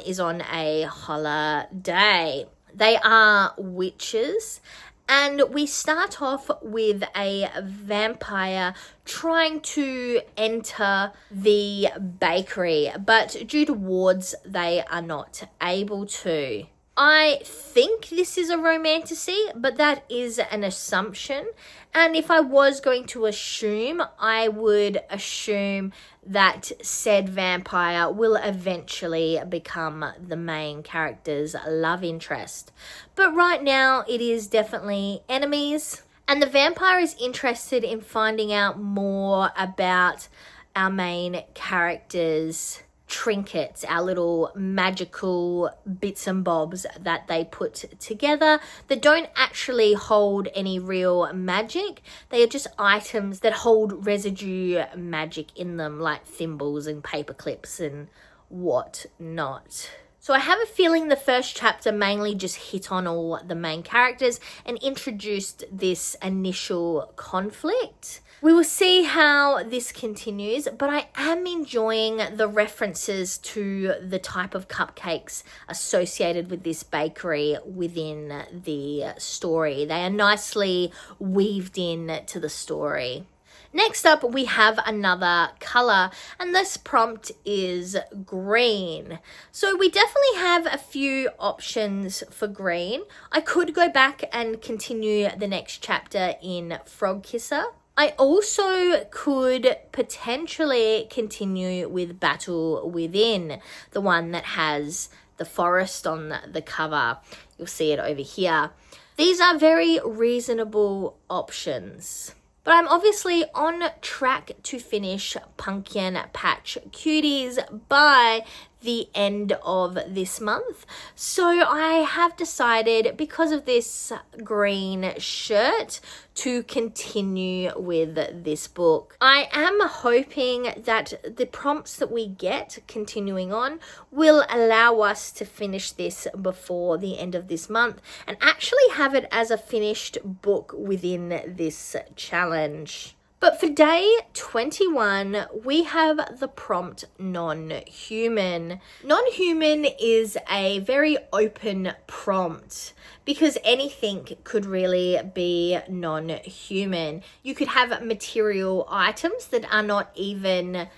is on a holiday. They are witches, and we start off with a vampire trying to enter the bakery, but due to wards, they are not able to. I think this is a romantasy, but that is an assumption. And if I was going to assume, I would assume that said vampire will eventually become the main character's love interest. But right now, it is definitely enemies. And the vampire is interested in finding out more about our main character's trinkets, our little magical bits and bobs that they put together that don't actually hold any real magic. They are just items that hold residue magic in them, like thimbles and paper clips and whatnot. So I have a feeling the first chapter mainly just hit on all the main characters and introduced this initial conflict. We will see how this continues, but I am enjoying the references to the type of cupcakes associated with this bakery within the story. They are nicely weaved in to the story. Next up, we have another color, and this prompt is green. So we definitely have a few options for green. I could go back and continue the next chapter in Frog Kisser. I also could potentially continue with Battle Within, the one that has the forest on the cover. You'll see it over here. These are very reasonable options. But I'm obviously on track to finish Pumpkin Patch Cuties by the end of this month. So I have decided, because of this green shirt, to continue with this book. I am hoping that the prompts that we get continuing on will allow us to finish this before the end of this month and actually have it as a finished book within this challenge. But for day 21, we have the prompt non-human. Non-human is a very open prompt because anything could really be non-human. You could have material items that are not even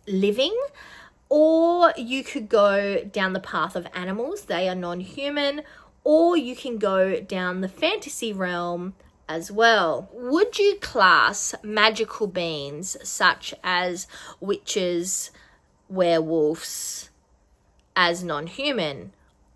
living, or you could go down the path of animals, they are non-human, or you can go down the fantasy realm as well. Would you class magical beings such as witches, werewolves as non-human?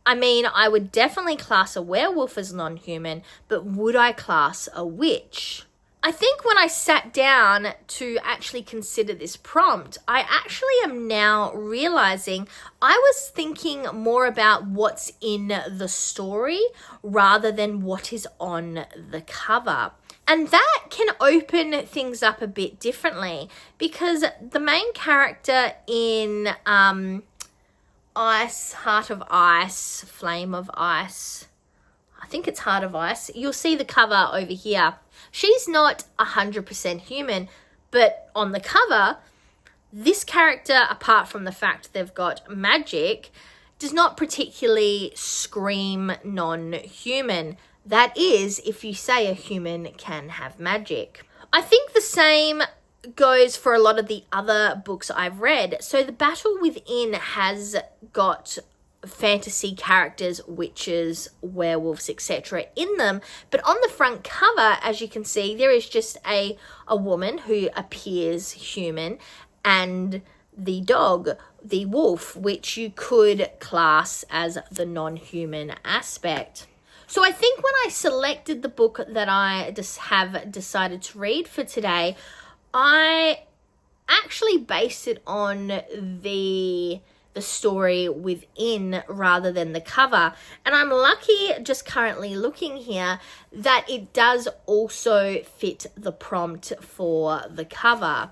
I mean, I would definitely class a werewolf as non-human, but would I class a witch? I think when I sat down to actually consider this prompt, I actually am now realizing I was thinking more about what's in the story rather than what is on the cover. And that can open things up a bit differently, because the main character in Ice, Heart of Ice, Flame of Ice, I think it's Heart of Ice. You'll see the cover over here. She's not 100% human, but on the cover, this character, apart from the fact they've got magic, does not particularly scream non-human. That is, if you say a human can have magic. I think the same goes for a lot of the other books I've read. So the Battle Within has got fantasy characters, witches, werewolves, etc. in them, but on the front cover, as you can see, there is just a woman who appears human, and the dog, the wolf, which you could class as the non-human aspect. So I think when I selected the book that I just have decided to read for today, I actually based it on the story within rather than the cover. And I'm lucky, just currently looking here, that it does also fit the prompt for the cover.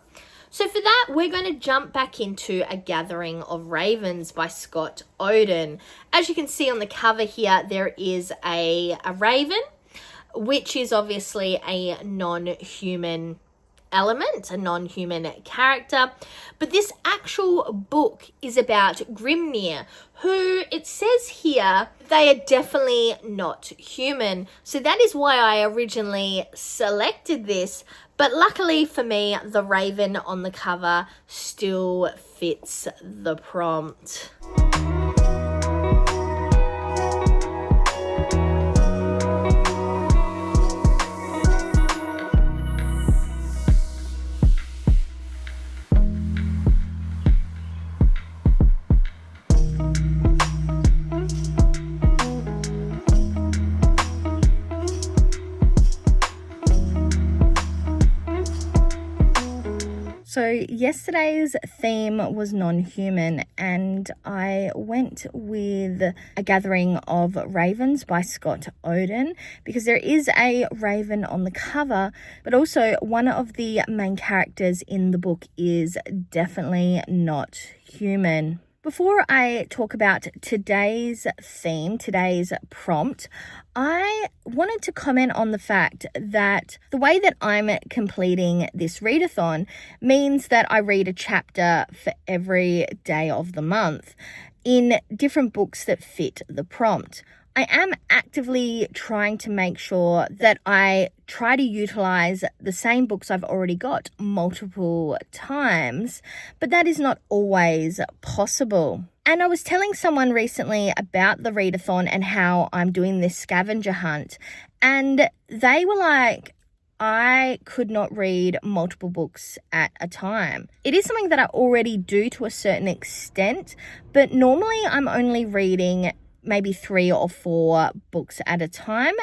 So for that, we're going to jump back into A Gathering of Ravens by Scott Oden. As you can see on the cover here, there is a raven, which is obviously a non-human element, a non-human character, but this actual book is about Grimnir, who it says here they are definitely not human. So that is why I originally selected this, but luckily for me, the raven on the cover still fits the prompt. So yesterday's theme was non-human, and I went with A Gathering of Ravens by Scott Oden because there is a raven on the cover, but also one of the main characters in the book is definitely not human. Before I talk about today's theme, today's prompt, I wanted to comment on the fact that the way that I'm completing this readathon means that I read a chapter for every day of the month in different books that fit the prompt. I am actively trying to make sure that I try to utilize the same books I've already got multiple times, but that is not always possible. And I was telling someone recently about the readathon and how I'm doing this scavenger hunt, and they were like, I could not read multiple books at a time. It is something that I already do to a certain extent, but normally I'm only reading maybe 3 or 4 books at a time,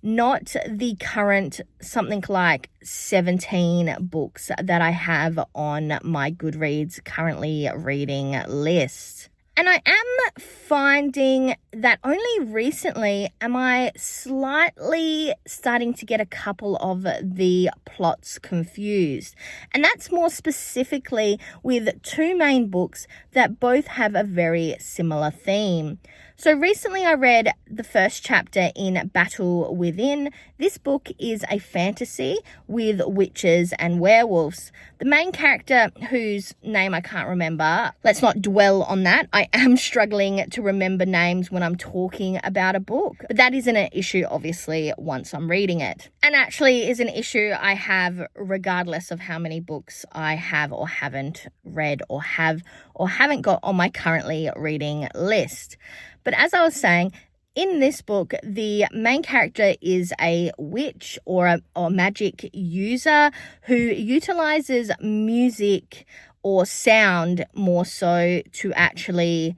not the current something like 17 books that I have on my Goodreads currently reading list. And I am finding that only recently am I slightly starting to get a couple of the plots confused. And that's more specifically with 2 main books that both have a very similar theme. So recently I read the first chapter in Battle Within. This book is a fantasy with witches and werewolves. The main character, whose name I can't remember, let's not dwell on that. I am struggling to remember names when I'm talking about a book, but that isn't an issue, obviously, once I'm reading it. And actually is an issue I have regardless of how many books I have or haven't read or haven't got on my currently reading list. But as I was saying, in this book, the main character is a witch or a magic user who utilizes music or sound more so to actually,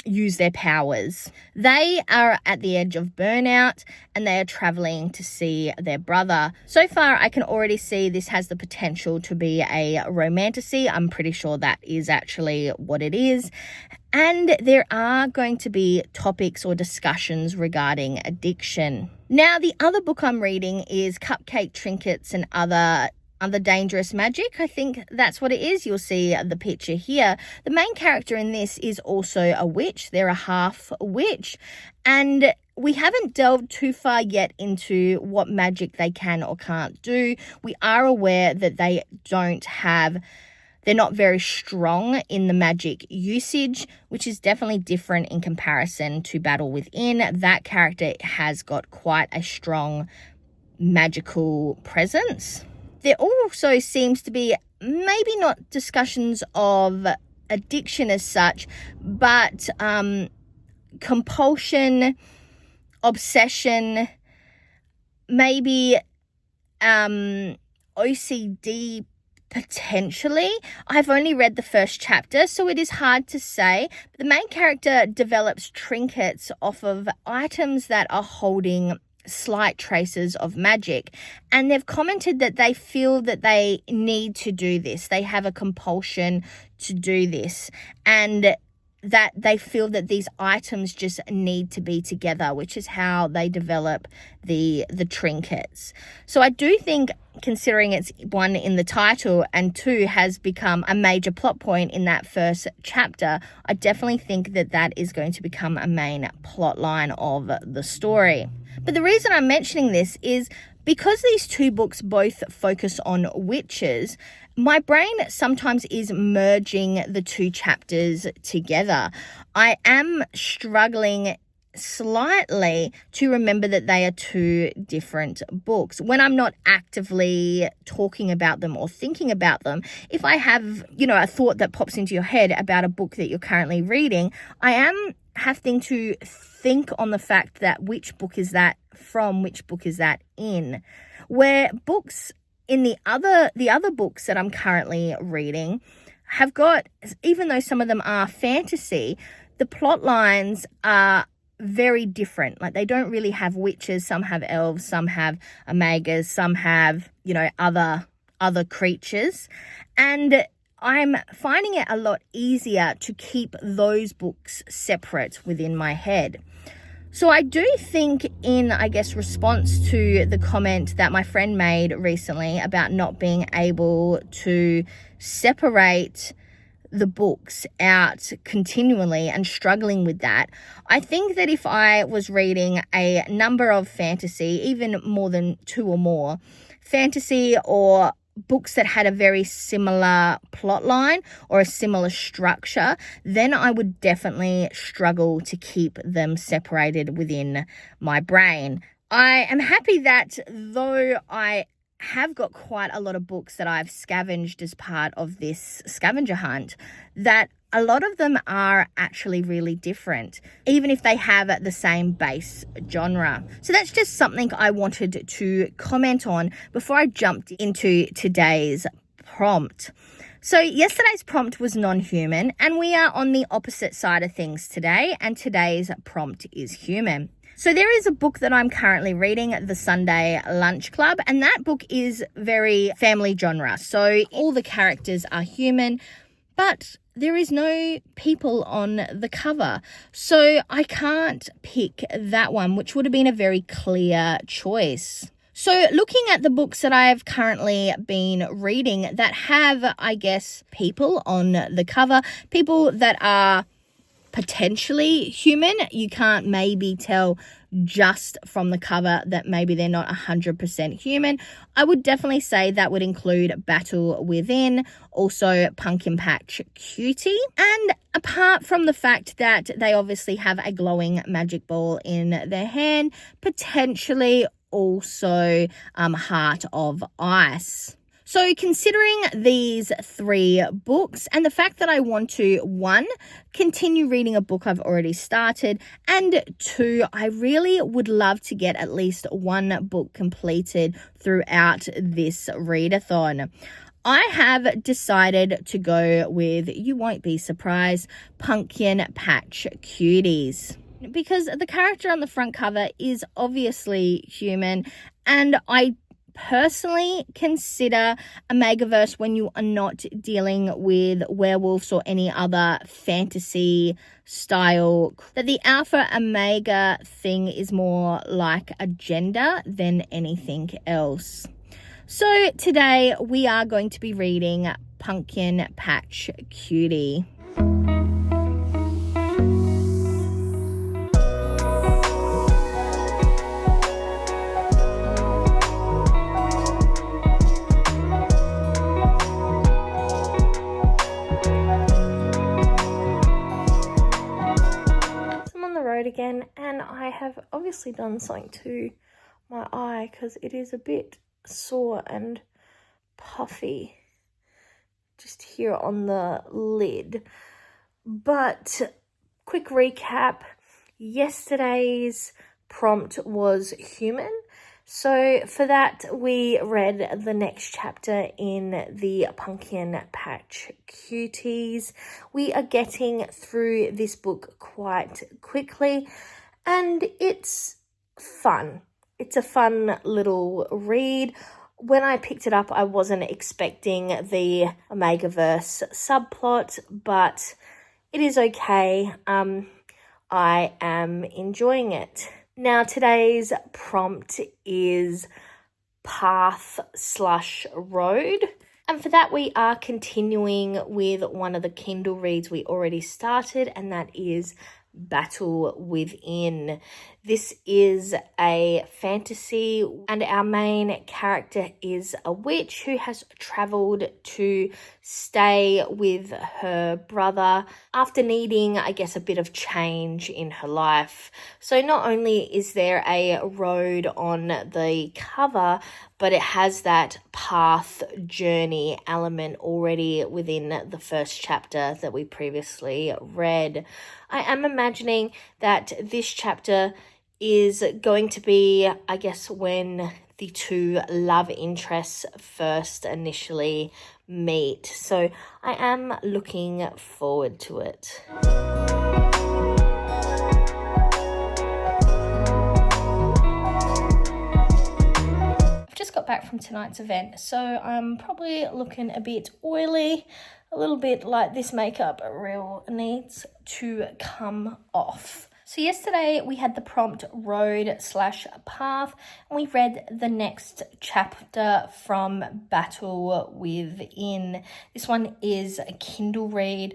use their powers. They are at the edge of burnout and they are traveling to see their brother. So far, I can already see this has the potential to be a romantasy. I'm pretty sure that is actually what it is. And there are going to be topics or discussions regarding addiction. Now, the other book I'm reading is Cupcake Trinkets and Other Dangerous Magic. I think that's what it is. You'll see the picture here. The main character in this is also a witch. They're a half witch. And we haven't delved too far yet into what magic they can or can't do. We are aware that they're not very strong in the magic usage, which is definitely different in comparison to Battle Within. That character has got quite a strong magical presence. There also seems to be maybe not discussions of addiction as such, but compulsion, obsession, maybe OCD potentially. I've only read the first chapter, so it is hard to say. The main character develops trinkets off of items that are holding slight traces of magic, and they've commented that they feel that they need to do this. They have a compulsion to do this, and that they feel that these items just need to be together, which is how they develop the trinkets. So I do think, considering it's 1 in the title and 2 has become a major plot point in that first chapter, I definitely think that that is going to become a main plot line of the story. But the reason I'm mentioning this is because these 2 books both focus on witches, my brain sometimes is merging the 2 chapters together. I am struggling slightly to remember that they are 2 different books. When I'm not actively talking about them or thinking about them, if I have, a thought that pops into your head about a book that you're currently reading, I am having to think on the fact that which book is that from, which book is that in. Where books in the other books that I'm currently reading have got, even though some of them are fantasy, the plot lines are very different. Like, they don't really have witches. Some have elves, some have omegas, some have, other creatures. And I'm finding it a lot easier to keep those books separate within my head. So I do think, in, response to the comment that my friend made recently about not being able to separate the books out continually and struggling with that. I think that if I was reading a number of fantasy, even more than 2 or more, fantasy or books that had a very similar plot line or a similar structure, then I would definitely struggle to keep them separated within my brain. I am happy that though I have got quite a lot of books that I've scavenged as part of this scavenger hunt, that a lot of them are actually really different, even if they have the same base genre. So that's just something I wanted to comment on before I jumped into today's prompt. So yesterday's prompt was non-human, and we are on the opposite side of things today, and today's prompt is human. So there is a book that I'm currently reading, The Sunday Lunch Club, and that book is very family genre. So all the characters are human, but there is no people on the cover. So I can't pick that one, which would have been a very clear choice. So looking at the books that I have currently been reading that have, I guess, people on the cover, people that are potentially human, you can't maybe tell just from the cover that maybe they're not 100% human. I would definitely say that would include Battle Within, also Pumpkin Patch Cutie, and apart from the fact that they obviously have a glowing magic ball in their hand, potentially also Heart of Ice. So considering these 3 books and the fact that I want to, 1, continue reading a book I've already started, and 2, I really would love to get at least 1 book completed throughout this readathon, I have decided to go with, you won't be surprised, Pumpkin Patch Cuties. Because the character on the front cover is obviously human, and I personally consider a Megaverse, when you are not dealing with werewolves or any other fantasy style, that the Alpha Omega thing is more like a gender than anything else. So today we are going to be reading Pumpkin Patch Cutie. Again, and I have obviously done something to my eye because it is a bit sore and puffy just here on the lid. But quick recap, yesterday's prompt was human. So for that, we read the next chapter in the Pumpkin Patch Cuties. We are getting through this book quite quickly, and it's fun. It's a fun little read. When I picked it up, I wasn't expecting the Omegaverse subplot, but it is okay. I am enjoying it. Now, today's prompt is path/road. And for that, we are continuing with one of the Kindle reads we already started, and that is Battle Within. This is a fantasy, and our main character is a witch who has travelled to stay with her brother after needing, I guess, a bit of change in her life. So not only is there a road on the cover, but it has that path journey element already within the first chapter that we previously read. I am imagining that this chapter is going to be, I guess, when the 2 love interests first initially meet. So I am looking forward to it. I've just got back from tonight's event, so I'm probably looking a bit oily, a little bit like this makeup real needs to come off. So yesterday we had the prompt road/path, and we read the next chapter from Battle Within. This one is a Kindle read,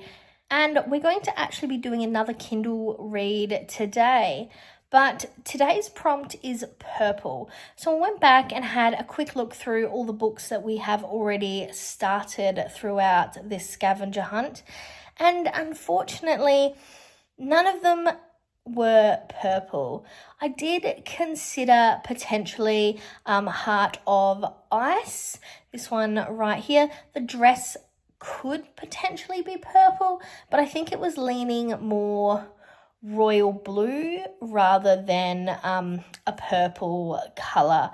and we're going to actually be doing another Kindle read today. But today's prompt is purple. So I went back and had a quick look through all the books that we have already started throughout this scavenger hunt. And unfortunately, none of them were purple. I did consider potentially Heart of Ice, this one right here. The dress could potentially be purple, but I think it was leaning more royal blue rather than a purple color.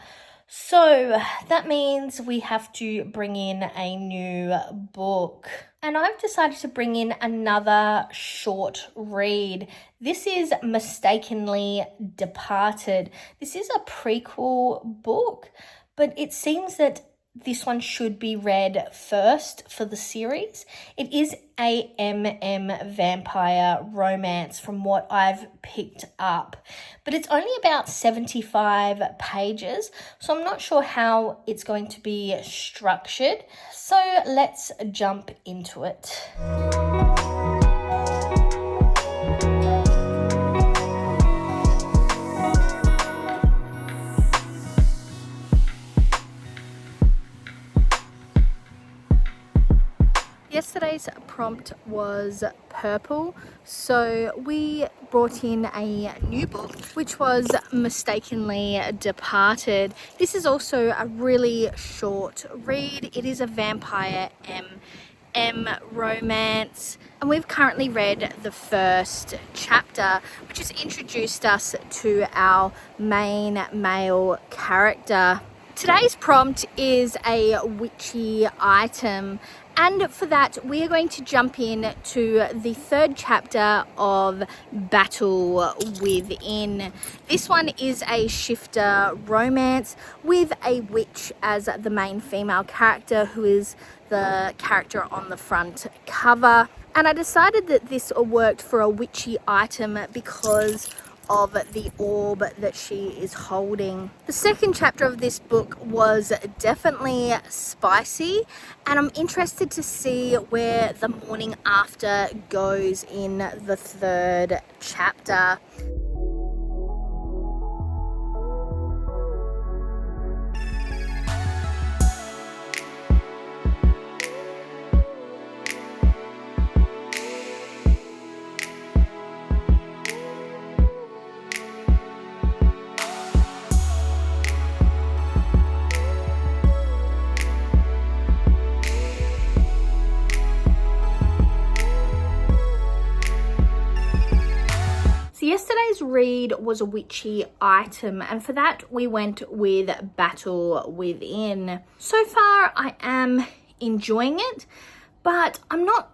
So that means we have to bring in a new book. And I've decided to bring in another short read. This is Mistakenly Departed. This is a prequel book, but it seems that this one should be read first for the series. It is a vampire romance from what I've picked up, but it's only about 75 pages, so I'm not sure how it's going to be structured. So let's jump into it. Yesterday's prompt was purple, so we brought in a new book, which was Mistakenly Departed. This is also a really short read. It is a vampire romance, and we've currently read the first chapter, which has introduced us to our main male character. Today's prompt is a witchy item, and for that we are going to jump in to the third chapter of Battle Within. This one is a shifter romance with a witch as the main female character, who is the character on the front cover. And I decided that this worked for a witchy item because of the orb that she is holding. The second chapter of this book was definitely spicy, and I'm interested to see where the morning after goes in the third chapter. Yesterday's read was a witchy item, and for that we went with Battle Within. So far I am enjoying it, but I'm not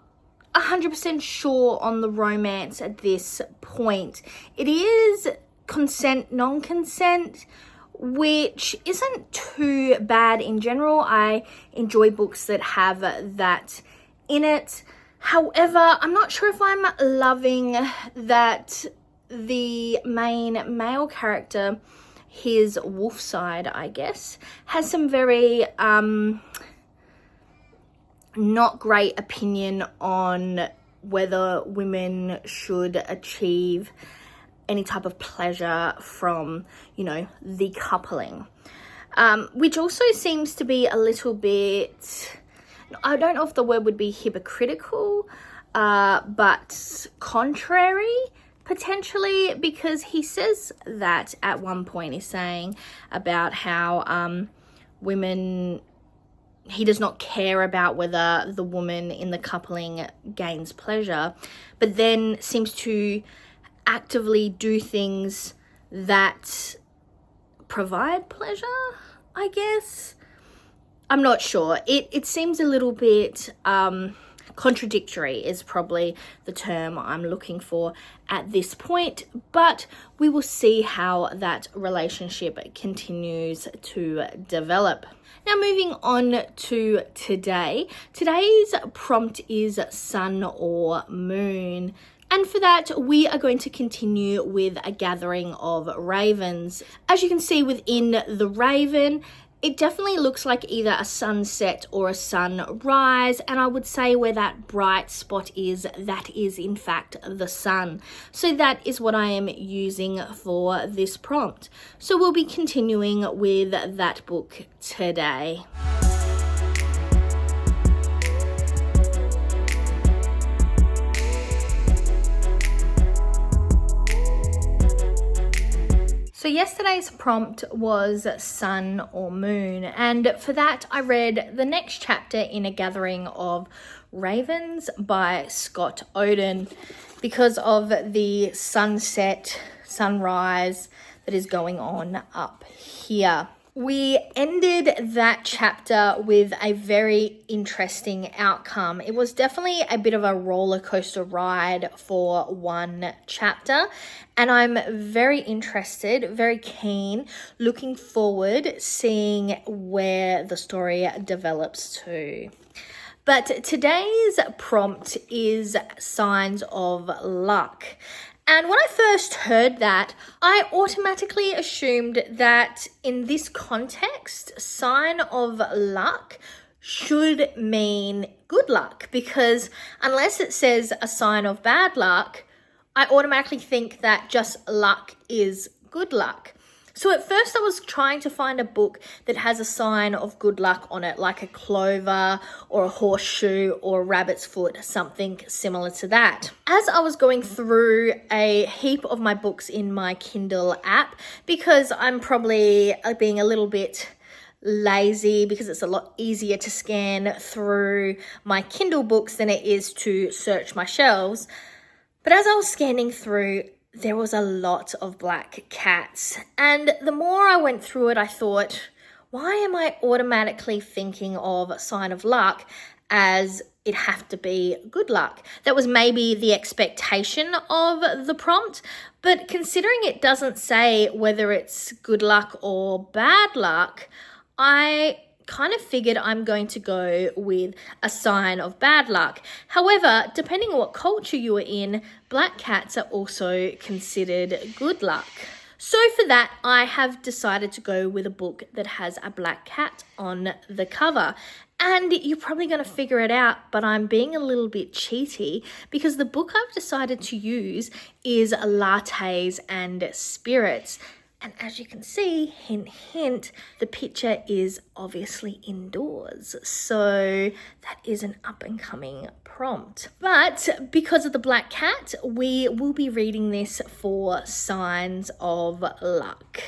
100% sure on the romance at this point. It is consent, non-consent, which isn't too bad in general. I enjoy books that have that in it. However, I'm not sure if I'm loving that the main male character, his wolf side, I guess, has some very not great opinion on whether women should achieve any type of pleasure from, the coupling, which also seems to be a little bit, I don't know if the word would be hypocritical, but contrary, potentially, because he says that at one point. He's saying about how women, he does not care about whether the woman in the coupling gains pleasure, but then seems to actively do things that provide pleasure, I guess. I'm not sure. It seems a little bit contradictory is probably the term I'm looking for at this point, but we will see how that relationship continues to develop. Now moving on to today. Today's prompt is sun or moon. And for that, we are going to continue with a gathering of ravens. As you can see within the raven, it definitely looks like either a sunset or a sunrise, and I would say where that bright spot is, that is in fact the sun. So that is what I am using for this prompt. So we'll be continuing with that book today. So yesterday's prompt was sun or moon, and for that I read the next chapter in A Gathering of Ravens by Scott Oden because of the sunset, sunrise that is going on up here. We ended that chapter with a very interesting outcome. It was definitely a bit of a roller coaster ride for one chapter, and I'm very interested, very keen, looking forward, seeing where the story develops to. But today's prompt is signs of luck. And when I first heard that, I automatically assumed that in this context, sign of luck should mean good luck, because unless it says a sign of bad luck, I automatically think that just luck is good luck. So at first I was trying to find a book that has a sign of good luck on it, like a clover or a horseshoe or a rabbit's foot, something similar to that. As I was going through a heap of my books in my Kindle app, because I'm probably being a little bit lazy because it's a lot easier to scan through my Kindle books than it is to search my shelves. But as I was scanning through, there was a lot of black cats. And the more I went through it, I thought, why am I automatically thinking of sign of luck as it have to be good luck? That was maybe the expectation of the prompt, but considering it doesn't say whether it's good luck or bad luck, I kind of figured I'm going to go with a sign of bad luck. However, depending on what culture you are in, black cats are also considered good luck. So for that, I have decided to go with a book that has a black cat on the cover. And you're probably going to figure it out, but I'm being a little bit cheaty because the book I've decided to use is Lattes and Spirits. And as you can see, hint, hint, the picture is obviously indoors. So that is an up and coming prompt. But because of the black cat, we will be reading this for signs of luck.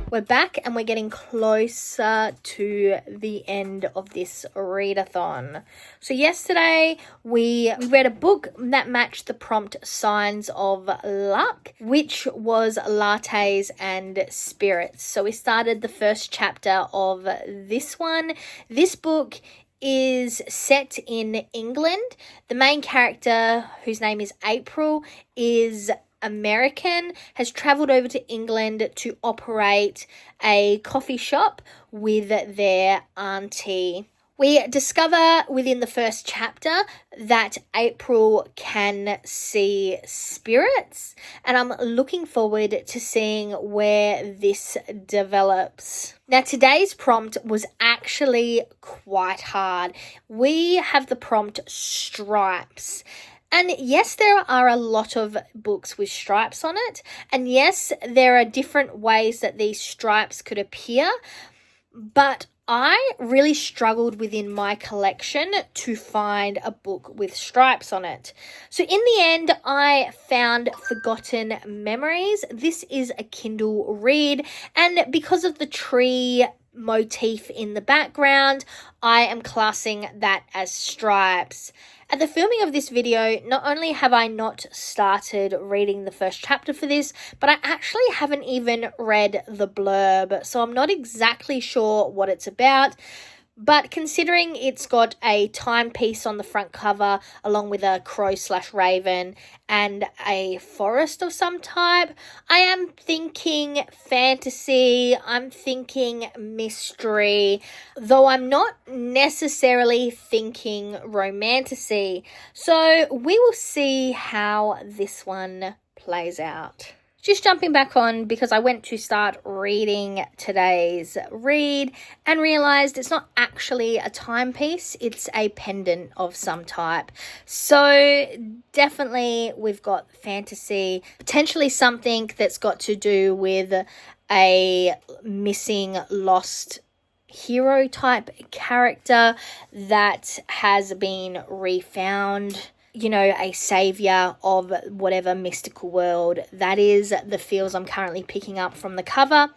We're back and we're getting closer to the end of this readathon. So yesterday we read a book that matched the prompt signs of luck, which was Lattes and Spirits. So we started the first chapter of this one. This book is set in England. The main character, whose name is April, is American, has traveled over to England to operate a coffee shop with their auntie. We discover within the first chapter that April can see spirits, and I'm looking forward to seeing where this develops. Now, today's prompt was actually quite hard. We have the prompt stripes. And yes, there are a lot of books with stripes on it. And yes, there are different ways that these stripes could appear. But I really struggled within my collection to find a book with stripes on it. So in the end, I found Forgotten Memories. This is a Kindle read. And because of the tree motif in the background, I am classing that as stripes. At the filming of this video, not only have I not started reading the first chapter for this, but I actually haven't even read the blurb, so I'm not exactly sure what it's about. But considering it's got a timepiece on the front cover along with a crow/raven and a forest of some type, I am thinking fantasy, I'm thinking mystery, though I'm not necessarily thinking romantasy. So we will see how this one plays out. Just jumping back on because I went to start reading today's read and realised it's not actually a timepiece, it's a pendant of some type. So definitely we've got fantasy, potentially something that's got to do with a missing, lost hero type character that has been refound. You know, a saviour of whatever mystical world. That is the feels I'm currently picking up from the cover.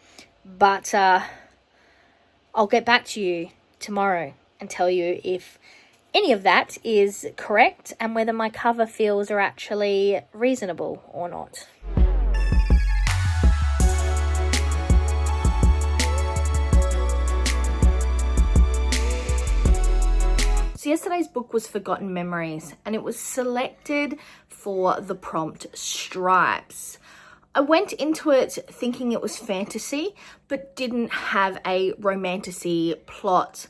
But I'll get back to you tomorrow and tell you if any of that is correct and whether my cover feels are actually reasonable or not. So yesterday's book was Forgotten Memories, and it was selected for the prompt Stripes. I went into it thinking it was fantasy, but didn't have a romantasy plot.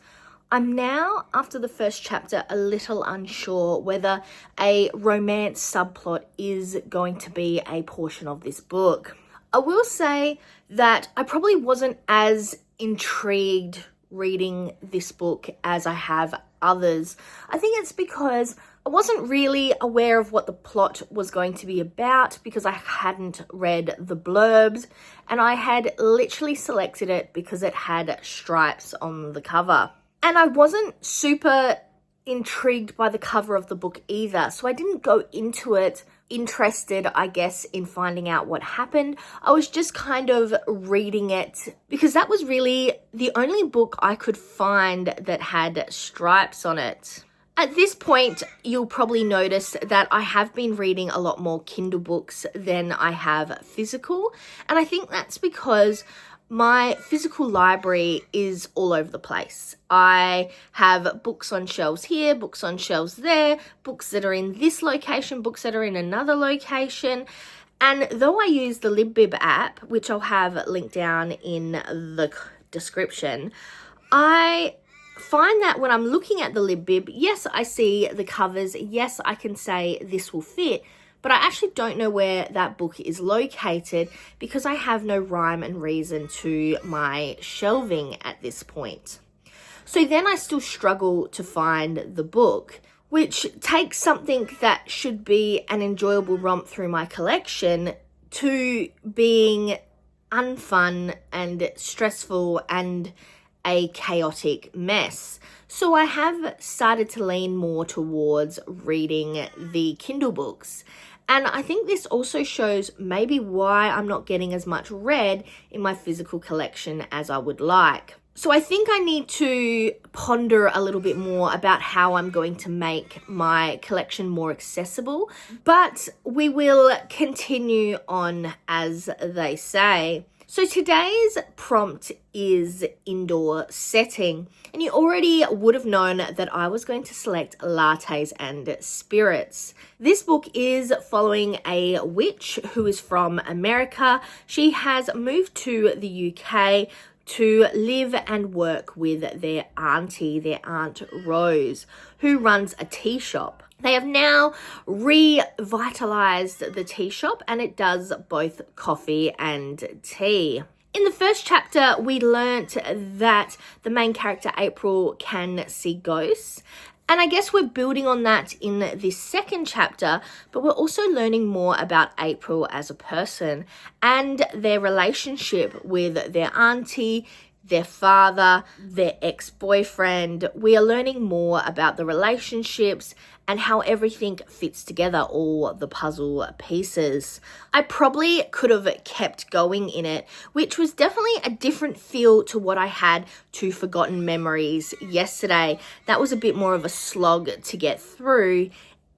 I'm now, after the first chapter, a little unsure whether a romance subplot is going to be a portion of this book. I will say that I probably wasn't as intrigued reading this book as I have others. I think it's because I wasn't really aware of what the plot was going to be about because I hadn't read the blurbs, and I had literally selected it because it had stripes on the cover. And I wasn't super intrigued by the cover of the book either, so I didn't go into it interested, I guess, in finding out what happened. I was just kind of reading it because that was really the only book I could find that had stripes on it. At this point, you'll probably notice that I have been reading a lot more Kindle books than I have physical, and I think that's because my physical library is all over the place. I have books on shelves here, books on shelves there, books that are in this location, books that are in another location. And though I use the LibBib app, which I'll have linked down in the description, I find that when I'm looking at the LibBib, yes, I see the covers, yes, I can say this will fit, but I actually don't know where that book is located because I have no rhyme and reason to my shelving at this point. So then I still struggle to find the book, which takes something that should be an enjoyable romp through my collection to being unfun and stressful and a chaotic mess. So I have started to lean more towards reading the Kindle books. And I think this also shows maybe why I'm not getting as much read in my physical collection as I would like. So I think I need to ponder a little bit more about how I'm going to make my collection more accessible, but we will continue on, as they say. So today's prompt is indoor setting, and you already would have known that I was going to select lattes and spirits. This book is following a witch who is from America. She has moved to the UK to live and work with their auntie, their Aunt Rose, who runs a tea shop. They have now revitalized the tea shop, and it does both coffee and tea. In the first chapter, we learnt that the main character, April, can see ghosts. And I guess we're building on that in this second chapter, but we're also learning more about April as a person and their relationship with their auntie, their father, their ex-boyfriend. We are learning more about the relationships and how everything fits together, all the puzzle pieces. I probably could have kept going in it, which was definitely a different feel to what I had to Forgotten Memories yesterday. That was a bit more of a slog to get through,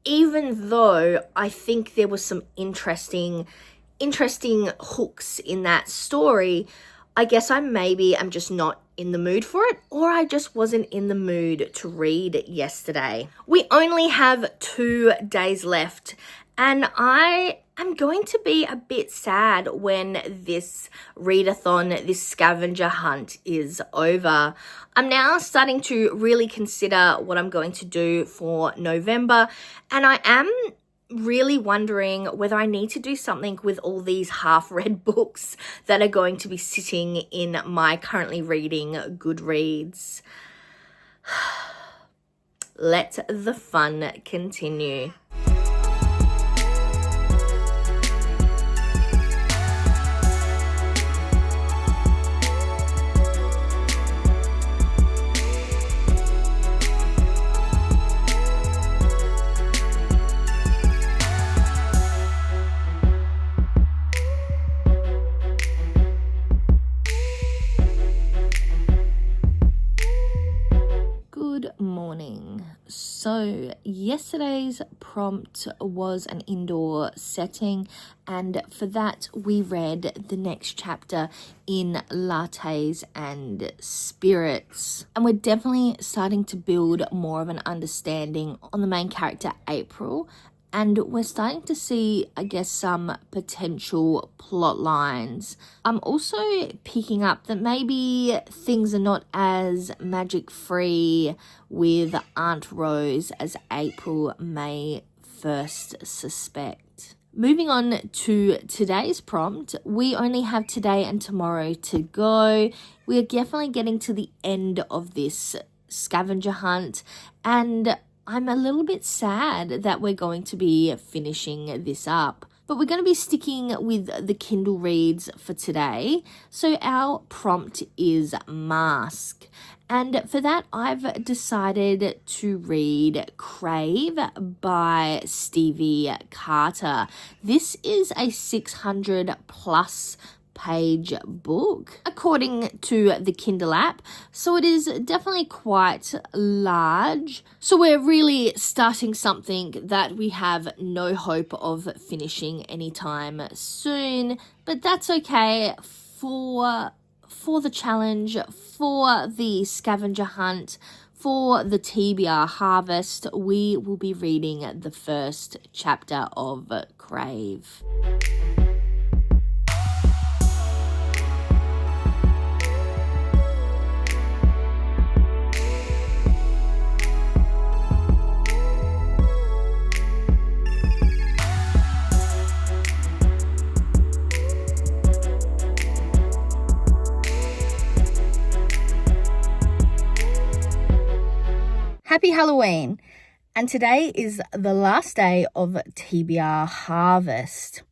even though I think there was some interesting hooks in that story. I guess I'm just not in the mood for it, or I just wasn't in the mood to read yesterday. We only have 2 days left, and I am going to be a bit sad when this readathon, this scavenger hunt is over. I'm now starting to really consider what I'm going to do for November, and I am really wondering whether I need to do something with all these half-read books that are going to be sitting in my currently reading Goodreads. Let the fun continue. Good morning. So yesterday's prompt was an indoor setting, and for that we read the next chapter in Lattes and Spirits, and we're definitely starting to build more of an understanding on the main character April. And we're starting to see, I guess, some potential plot lines. I'm also picking up that maybe things are not as magic-free with Aunt Rose as April may first suspect. Moving on to today's prompt, we only have today and tomorrow to go. We are definitely getting to the end of this scavenger hunt, and I'm a little bit sad that we're going to be finishing this up, but we're going to be sticking with the Kindle reads for today. So our prompt is Mask. And for that, I've decided to read Crave by Stevie Carter. This is a 600 plus page book according to the Kindle app, so it is definitely quite large. So we're really starting something that we have no hope of finishing anytime soon, but that's okay for the challenge, for the scavenger hunt, for the TBR Harvest. We will be reading the first chapter of Crave. Happy Halloween, and today is the last day of TBR Harvest.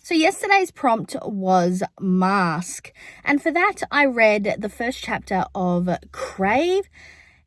So yesterday's prompt was Mask, and for that I read the first chapter of Crave,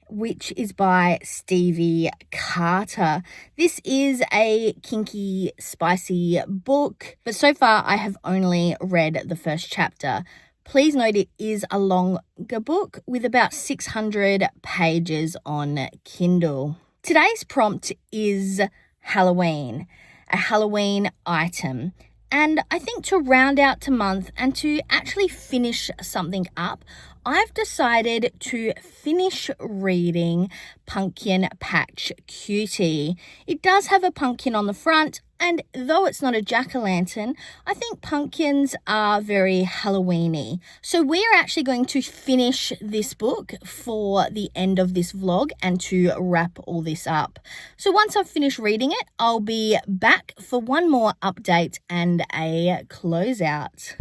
which is by Stevie Carter. This is a kinky, spicy book, but so far I have only read the first chapter. Please note it is a longer book with about 600 pages on Kindle. Today's prompt is Halloween, a Halloween item. And I think to round out the month and to actually finish something up, I've decided to finish reading Pumpkin Patch Cutie. It does have a pumpkin on the front, and though it's not a jack-o'-lantern, I think pumpkins are very Halloween-y. So we're actually going to finish this book for the end of this vlog and to wrap all this up. So once I've finished reading it, I'll be back for one more update and a closeout.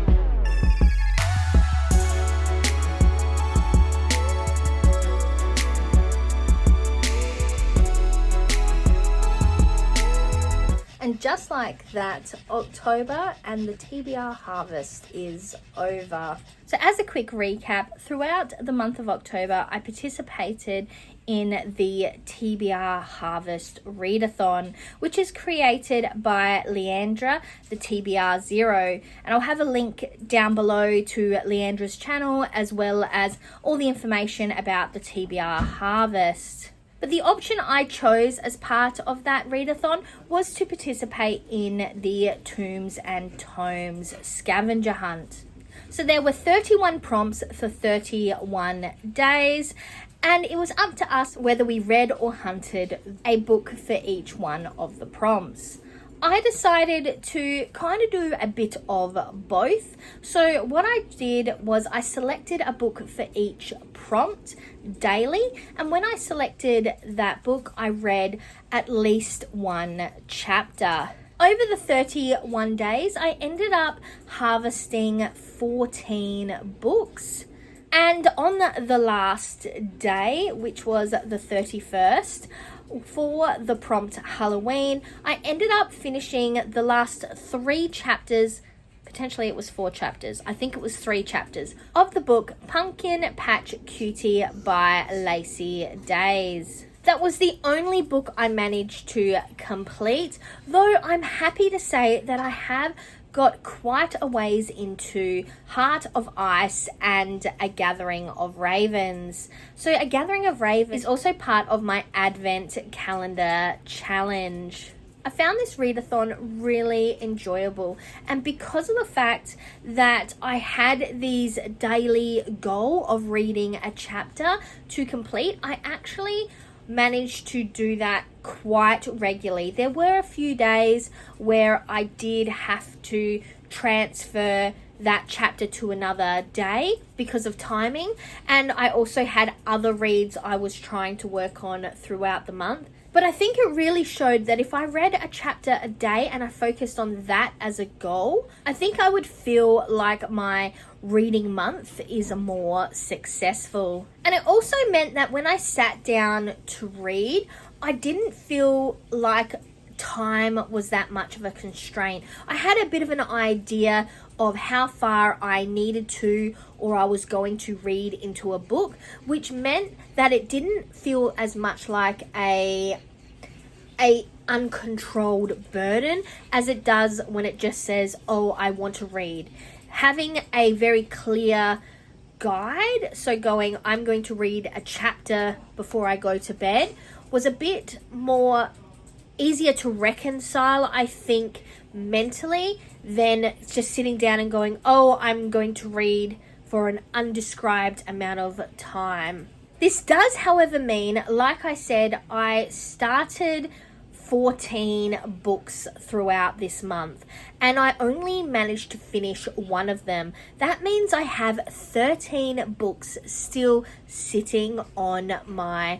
And just like that, October and the TBR Harvest is over. So as a quick recap, throughout the month of October, I participated in the TBR Harvest Readathon, which is created by Leandra, the TBR Zero. And I'll have a link down below to Leandra's channel, as well as all the information about the TBR Harvest. But the option I chose as part of that readathon was to participate in the Tombs and Tomes scavenger hunt. So there were 31 prompts for 31 days, and it was up to us whether we read or hunted a book for each one of the prompts. I decided to kind of do a bit of both. So what I did was I selected a book for each prompt daily, and when I selected that book, I read at least one chapter. Over the 31 days, I ended up harvesting 14 books. And on the last day, which was the 31st, for the prompt Halloween, I ended up finishing the last 3 chapters, potentially it was 4 chapters, I think it was 3 chapters, of the book Pumpkin Patch Cutie by Lacey Days. That was the only book I managed to complete, though I'm happy to say that I have got quite a ways into Heart of Ice and A Gathering of Ravens. So A Gathering of Ravens is also part of my Advent Calendar Challenge. I found this readathon really enjoyable, and because of the fact that I had these daily goal of reading a chapter to complete, I actually managed to do that quite regularly. There were a few days where I did have to transfer that chapter to another day because of timing, and I also had other reads I was trying to work on throughout the month. But I think it really showed that if I read a chapter a day and I focused on that as a goal, I think I would feel like my reading month is more successful. And it also meant that when I sat down to read, I didn't feel like time was that much of a constraint. I had a bit of an idea of how far I needed to, or I was going to read into a book, which meant that it didn't feel as much like a uncontrolled burden as it does when it just says, oh, I want to read. Having a very clear guide, so going, I'm going to read a chapter before I go to bed, was a bit more easier to reconcile, I think, mentally, than just sitting down and going, oh, I'm going to read for an undescribed amount of time. This does, however, mean, like I said, I started 14 books throughout this month, and I only managed to finish one of them. That means I have 13 books still sitting on my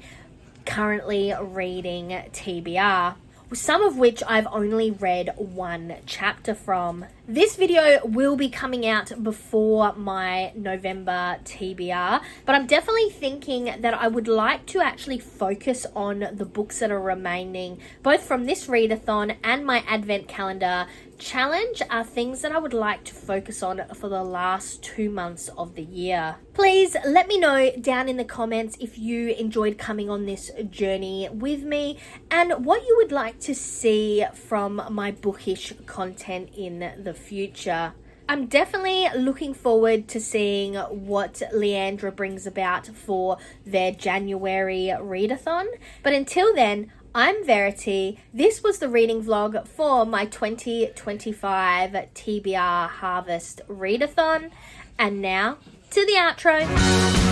currently reading TBR, some of which I've only read one chapter from. This video will be coming out before my November TBR, but I'm definitely thinking that I would like to actually focus on the books that are remaining, both from this readathon and my Advent Calendar Challenge are things that I would like to focus on for the last 2 months of the year. Please let me know down in the comments if you enjoyed coming on this journey with me and what you would like to see from my bookish content in the future. I'm definitely looking forward to seeing what Leandra brings about for their January readathon. But until then, I'm Verity. This was the reading vlog for my 2025 TBR Harvest Readathon. And now to the outro.